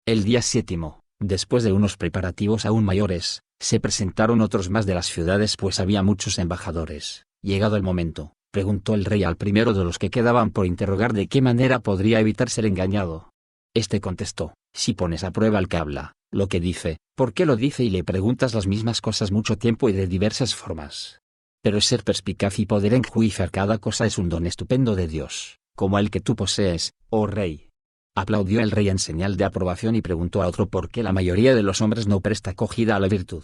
El día 7º, después de unos preparativos aún mayores, se presentaron otros más de las ciudades pues había muchos embajadores. Llegado el momento, preguntó el rey al primero de los que quedaban por interrogar de qué manera podría evitar ser engañado. Este contestó, si pones a prueba al que habla, lo que dice, ¿por qué lo dice y le preguntas las mismas cosas mucho tiempo y de diversas formas? Pero ser perspicaz y poder enjuiciar cada cosa es un don estupendo de Dios, como el que tú posees, oh rey. Aplaudió el rey en señal de aprobación y preguntó a otro por qué la mayoría de los hombres no presta acogida a la virtud.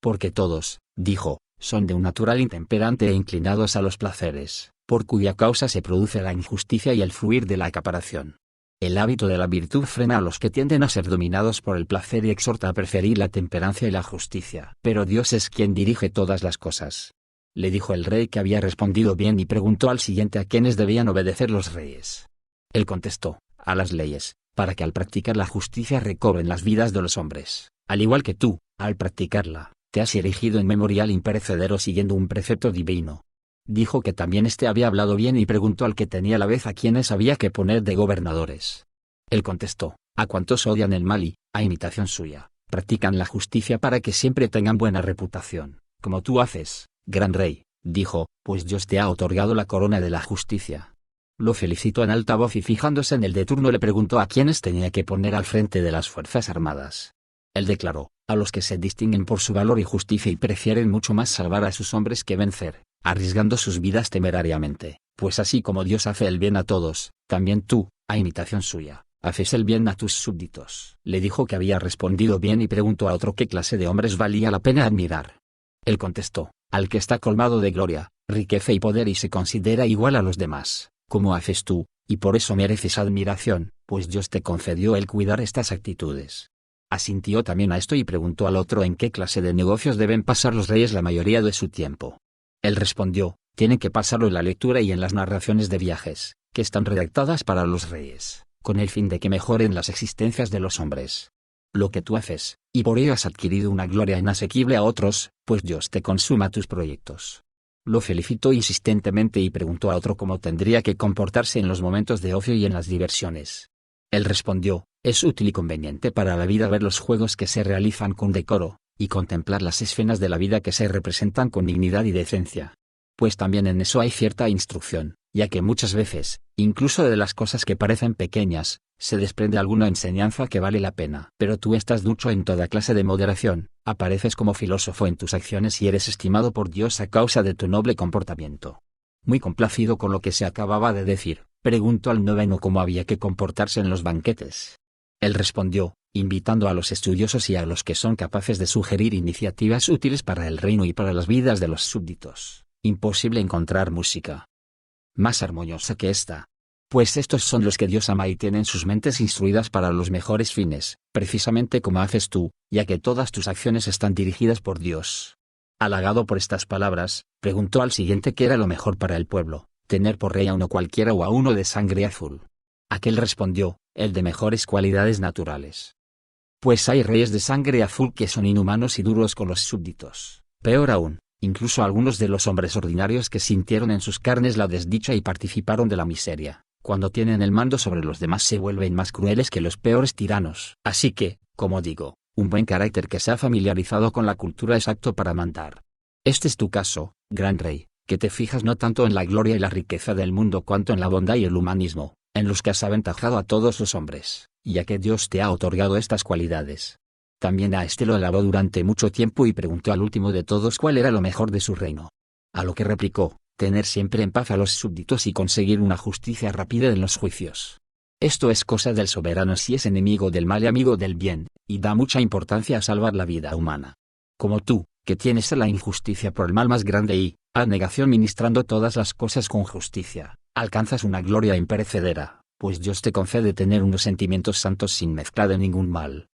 Porque todos, dijo, son de un natural intemperante e inclinados a los placeres, por cuya causa se produce la injusticia y el fluir de la acaparación. El hábito de la virtud frena a los que tienden a ser dominados por el placer y exhorta a preferir la temperancia y la justicia. Pero Dios es quien dirige todas las cosas. Le dijo el rey que había respondido bien y preguntó al siguiente a quiénes debían obedecer los reyes. Él contestó, a las leyes, para que al practicar la justicia recobren las vidas de los hombres, al igual que tú, al practicarla, te has erigido en memorial imperecedero siguiendo un precepto divino. Dijo que también éste había hablado bien y preguntó al que tenía la vez a quienes había que poner de gobernadores. Él contestó, a cuantos odian el mal y, a imitación suya, practican la justicia para que siempre tengan buena reputación, como tú haces, gran rey. Dijo, pues Dios te ha otorgado la corona de la justicia. Lo felicitó en alta voz y fijándose en el de turno le preguntó a quiénes tenía que poner al frente de las fuerzas armadas. Él declaró, a los que se distinguen por su valor y justicia y prefieren mucho más salvar a sus hombres que vencer, arriesgando sus vidas temerariamente, pues así como Dios hace el bien a todos, también tú, a imitación suya, haces el bien a tus súbditos. Le dijo que había respondido bien y preguntó a otro qué clase de hombres valía la pena admirar. Él contestó, al que está colmado de gloria, riqueza y poder y se considera igual a los demás, como haces tú, y por eso mereces admiración, pues Dios te concedió el cuidar estas actitudes. Asintió también a esto y preguntó al otro en qué clase de negocios deben pasar los reyes la mayoría de su tiempo. Él respondió, tienen que pasarlo en la lectura y en las narraciones de viajes, que están redactadas para los reyes, con el fin de que mejoren las existencias de los hombres. Lo que tú haces, y por ello has adquirido una gloria inasequible a otros, pues Dios te consuma tus proyectos. Lo felicitó insistentemente y preguntó a otro cómo tendría que comportarse en los momentos de ocio y en las diversiones. Él respondió, es útil y conveniente para la vida ver los juegos que se realizan con decoro, y contemplar las escenas de la vida que se representan con dignidad y decencia. Pues también en eso hay cierta instrucción, ya que muchas veces, incluso de las cosas que parecen pequeñas, se desprende alguna enseñanza que vale la pena. Pero tú estás ducho en toda clase de moderación, apareces como filósofo en tus acciones y eres estimado por Dios a causa de tu noble comportamiento. Muy complacido con lo que se acababa de decir, preguntó al noveno cómo había que comportarse en los banquetes. Él respondió, invitando a los estudiosos y a los que son capaces de sugerir iniciativas útiles para el reino y para las vidas de los súbditos. Imposible encontrar música más armoniosa que esta. Pues estos son los que Dios ama y tienen sus mentes instruidas para los mejores fines, precisamente como haces tú, ya que todas tus acciones están dirigidas por Dios. Halagado por estas palabras, preguntó al siguiente qué era lo mejor para el pueblo, tener por rey a uno cualquiera o a uno de sangre azul. Aquel respondió, el de mejores cualidades naturales. Pues hay reyes de sangre azul que son inhumanos y duros con los súbditos. Peor aún, incluso algunos de los hombres ordinarios que sintieron en sus carnes la desdicha y participaron de la miseria, cuando tienen el mando sobre los demás se vuelven más crueles que los peores tiranos. Así que, como digo, un buen carácter que se ha familiarizado con la cultura es apto para mandar. Este es tu caso, gran rey, que te fijas no tanto en la gloria y la riqueza del mundo cuanto en la bondad y el humanismo, en los que has aventajado a todos los hombres, ya que Dios te ha otorgado estas cualidades. También a este lo alabó durante mucho tiempo y preguntó al último de todos cuál era lo mejor de su reino. A lo que replicó, tener siempre en paz a los súbditos y conseguir una justicia rápida en los juicios. Esto es cosa del soberano si es enemigo del mal y amigo del bien, y da mucha importancia a salvar la vida humana. Como tú, que tienes la injusticia por el mal más grande y, a negación ministrando todas las cosas con justicia, alcanzas una gloria imperecedera, pues Dios te concede tener unos sentimientos santos sin mezcla de ningún mal.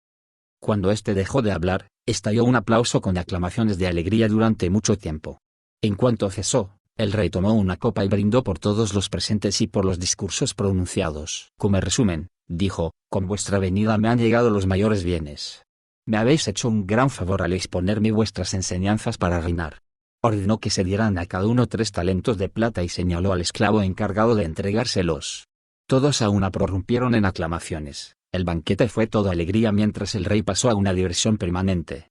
Cuando éste dejó de hablar, estalló un aplauso con aclamaciones de alegría durante mucho tiempo. En cuanto cesó, el rey tomó una copa y brindó por todos los presentes y por los discursos pronunciados. Como resumen, dijo, con vuestra venida me han llegado los mayores bienes. Me habéis hecho un gran favor al exponerme vuestras enseñanzas para reinar. Ordenó que se dieran a cada uno 3 talentos de plata y señaló al esclavo encargado de entregárselos. Todos a una prorrumpieron en aclamaciones. El banquete fue toda alegría mientras el rey pasó a una diversión permanente.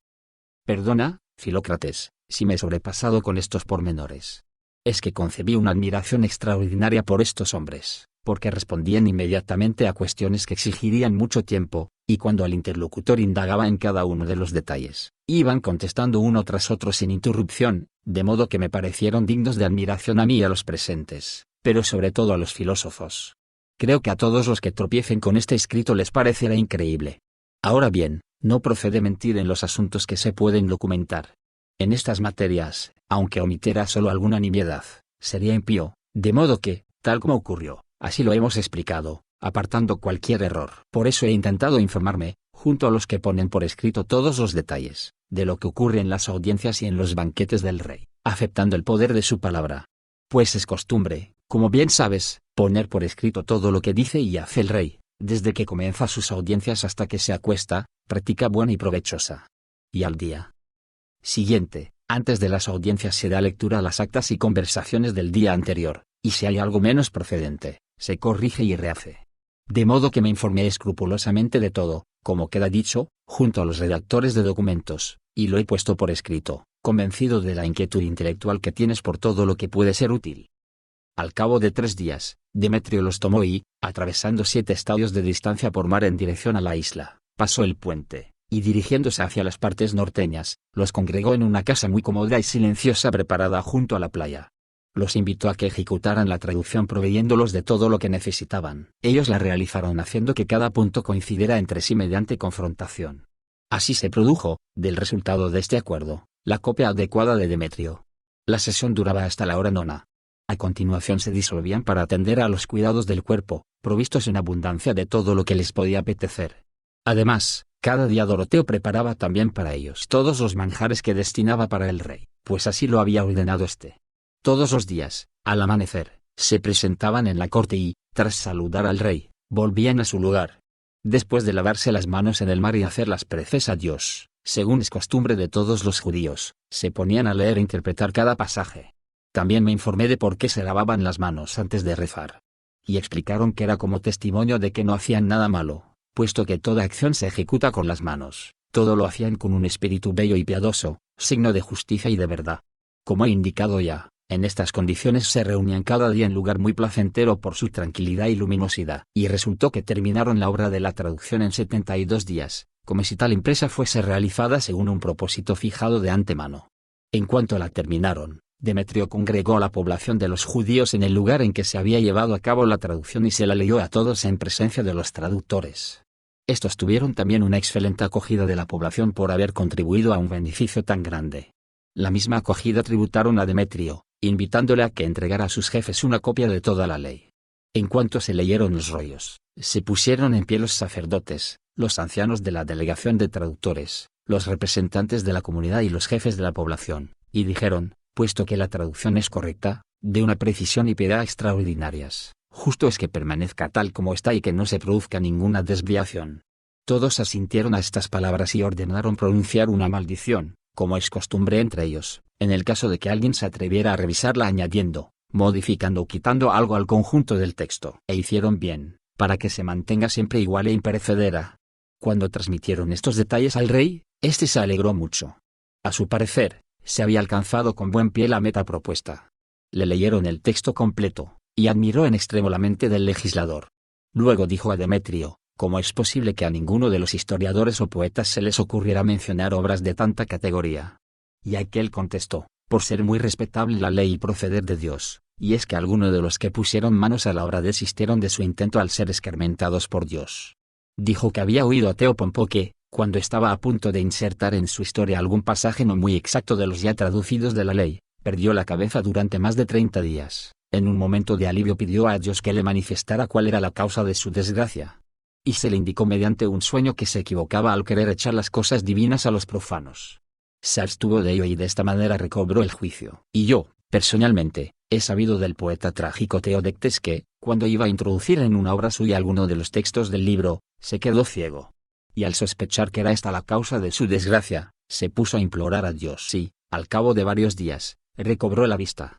Perdona, Filócrates, si me he sobrepasado con estos pormenores. Es que concebí una admiración extraordinaria por estos hombres, porque respondían inmediatamente a cuestiones que exigirían mucho tiempo, y cuando el interlocutor indagaba en cada uno de los detalles, iban contestando uno tras otro sin interrupción, de modo que me parecieron dignos de admiración a mí y a los presentes, pero sobre todo a los filósofos. Creo que a todos los que tropiecen con este escrito les parecerá increíble. Ahora bien, no procede mentir en los asuntos que se pueden documentar. En estas materias, aunque omitiera solo alguna nimiedad, sería impío, de modo que, tal como ocurrió, así lo hemos explicado, apartando cualquier error. Por eso he intentado informarme, junto a los que ponen por escrito todos los detalles, de lo que ocurre en las audiencias y en los banquetes del rey, aceptando el poder de su palabra. Pues es costumbre, como bien sabes, poner por escrito todo lo que dice y hace el rey, desde que comienza sus audiencias hasta que se acuesta, práctica buena y provechosa. Y al día siguiente, antes de las audiencias se da lectura a las actas y conversaciones del día anterior, y si hay algo menos procedente, se corrige y rehace. De modo que me informé escrupulosamente de todo, como queda dicho, junto a los redactores de documentos, y lo he puesto por escrito, convencido de la inquietud intelectual que tienes por todo lo que puede ser útil. Al cabo de 3 días, Demetrio los tomó y, atravesando 7 estadios de distancia por mar en dirección a la isla, pasó el puente, y dirigiéndose hacia las partes norteñas, los congregó en una casa muy cómoda y silenciosa preparada junto a la playa. Los invitó a que ejecutaran la traducción proveyéndolos de todo lo que necesitaban. Ellos la realizaron haciendo que cada punto coincidiera entre sí mediante confrontación. Así se produjo, del resultado de este acuerdo, la copia adecuada de Demetrio. La sesión duraba hasta la hora 9. A continuación se disolvían para atender a los cuidados del cuerpo, provistos en abundancia de todo lo que les podía apetecer. Además, cada día Doroteo preparaba también para ellos todos los manjares que destinaba para el rey, pues así lo había ordenado éste. Todos los días, al amanecer, se presentaban en la corte y, tras saludar al rey, volvían a su lugar. Después de lavarse las manos en el mar y hacer las preces a Dios, según es costumbre de todos los judíos, se ponían a leer e interpretar cada pasaje. También me informé de por qué se lavaban las manos antes de rezar. Y explicaron que era como testimonio de que no hacían nada malo, puesto que toda acción se ejecuta con las manos, todo lo hacían con un espíritu bello y piadoso, signo de justicia y de verdad. Como he indicado ya, en estas condiciones se reunían cada día en lugar muy placentero por su tranquilidad y luminosidad. Y resultó que terminaron la obra de la traducción en 72 días, como si tal empresa fuese realizada según un propósito fijado de antemano. En cuanto la terminaron, Demetrio congregó a la población de los judíos en el lugar en que se había llevado a cabo la traducción y se la leyó a todos en presencia de los traductores. Estos tuvieron también una excelente acogida de la población por haber contribuido a un beneficio tan grande. La misma acogida tributaron a Demetrio, invitándole a que entregara a sus jefes una copia de toda la ley. En cuanto se leyeron los rollos, se pusieron en pie los sacerdotes, los ancianos de la delegación de traductores, los representantes de la comunidad y los jefes de la población, y dijeron, puesto que la traducción es correcta, de una precisión y piedad extraordinarias, justo es que permanezca tal como está y que no se produzca ninguna desviación. Todos asintieron a estas palabras y ordenaron pronunciar una maldición, como es costumbre entre ellos, en el caso de que alguien se atreviera a revisarla añadiendo, modificando o quitando algo al conjunto del texto. E hicieron bien, para que se mantenga siempre igual e imperecedera. Cuando transmitieron estos detalles al rey, éste se alegró mucho. A su parecer, se había alcanzado con buen pie la meta propuesta. Le leyeron el texto completo, y admiró en extremo la mente del legislador. Luego dijo a Demetrio, ¿cómo es posible que a ninguno de los historiadores o poetas se les ocurriera mencionar obras de tanta categoría? Y aquel contestó, por ser muy respetable la ley y proceder de Dios, y es que algunos de los que pusieron manos a la obra desistieron de su intento al ser escarmentados por Dios. Dijo que había oído a Teopompo que, cuando estaba a punto de insertar en su historia algún pasaje no muy exacto de los ya traducidos de la ley, perdió la cabeza durante más de 30 días. En un momento de alivio pidió a Dios que le manifestara cuál era la causa de su desgracia. Y se le indicó mediante un sueño que se equivocaba al querer echar las cosas divinas a los profanos. Se abstuvo de ello y de esta manera recobró el juicio. Y yo, personalmente, he sabido del poeta trágico Teodectes que, cuando iba a introducir en una obra suya alguno de los textos del libro, se quedó ciego. Y al sospechar que era esta la causa de su desgracia, se puso a implorar a Dios y, al cabo de varios días, recobró la vista.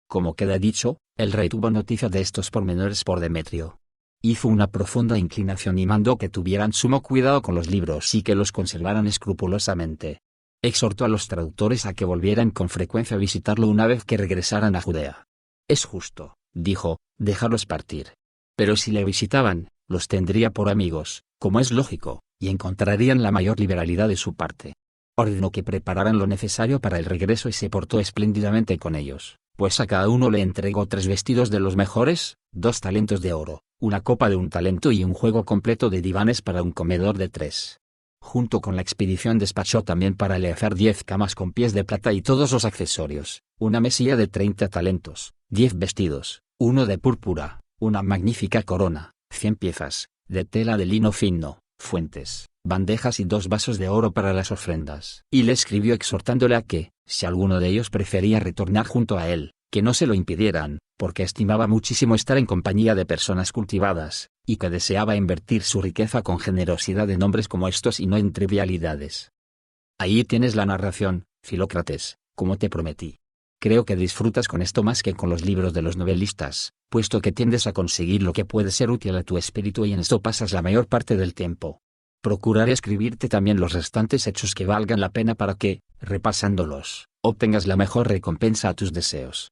Como queda dicho, el rey tuvo noticia de estos pormenores por Demetrio. Hizo una profunda inclinación y mandó que tuvieran sumo cuidado con los libros y que los conservaran escrupulosamente. Exhortó a los traductores a que volvieran con frecuencia a visitarlo una vez que regresaran a Judea. Es justo, dijo, dejarlos partir. Pero si le visitaban, los tendría por amigos, como es lógico, y encontrarían la mayor liberalidad de su parte. Ordenó que prepararan lo necesario para el regreso y se portó espléndidamente con ellos, pues a cada uno le entregó 3 vestidos de los mejores, 2 talentos de oro, una copa de 1 talento y un juego completo de divanes para un comedor de 3. Junto con la expedición despachó también para Eleazar 10 camas con pies de plata y todos los accesorios, una mesilla de 30 talentos, 10 vestidos, 1 de púrpura, una magnífica corona, 100 piezas, de tela de lino fino, fuentes, bandejas y 2 vasos de oro para las ofrendas. Y le escribió exhortándole a que, si alguno de ellos prefería retornar junto a él, que no se lo impidieran, porque estimaba muchísimo estar en compañía de personas cultivadas, y que deseaba invertir su riqueza con generosidad en hombres como estos y no en trivialidades. Ahí tienes la narración, Filócrates, como te prometí. Creo que disfrutas con esto más que con los libros de los novelistas, puesto que tiendes a conseguir lo que puede ser útil a tu espíritu y en esto pasas la mayor parte del tiempo. Procuraré escribirte también los restantes hechos que valgan la pena para que, repasándolos, obtengas la mejor recompensa a tus deseos.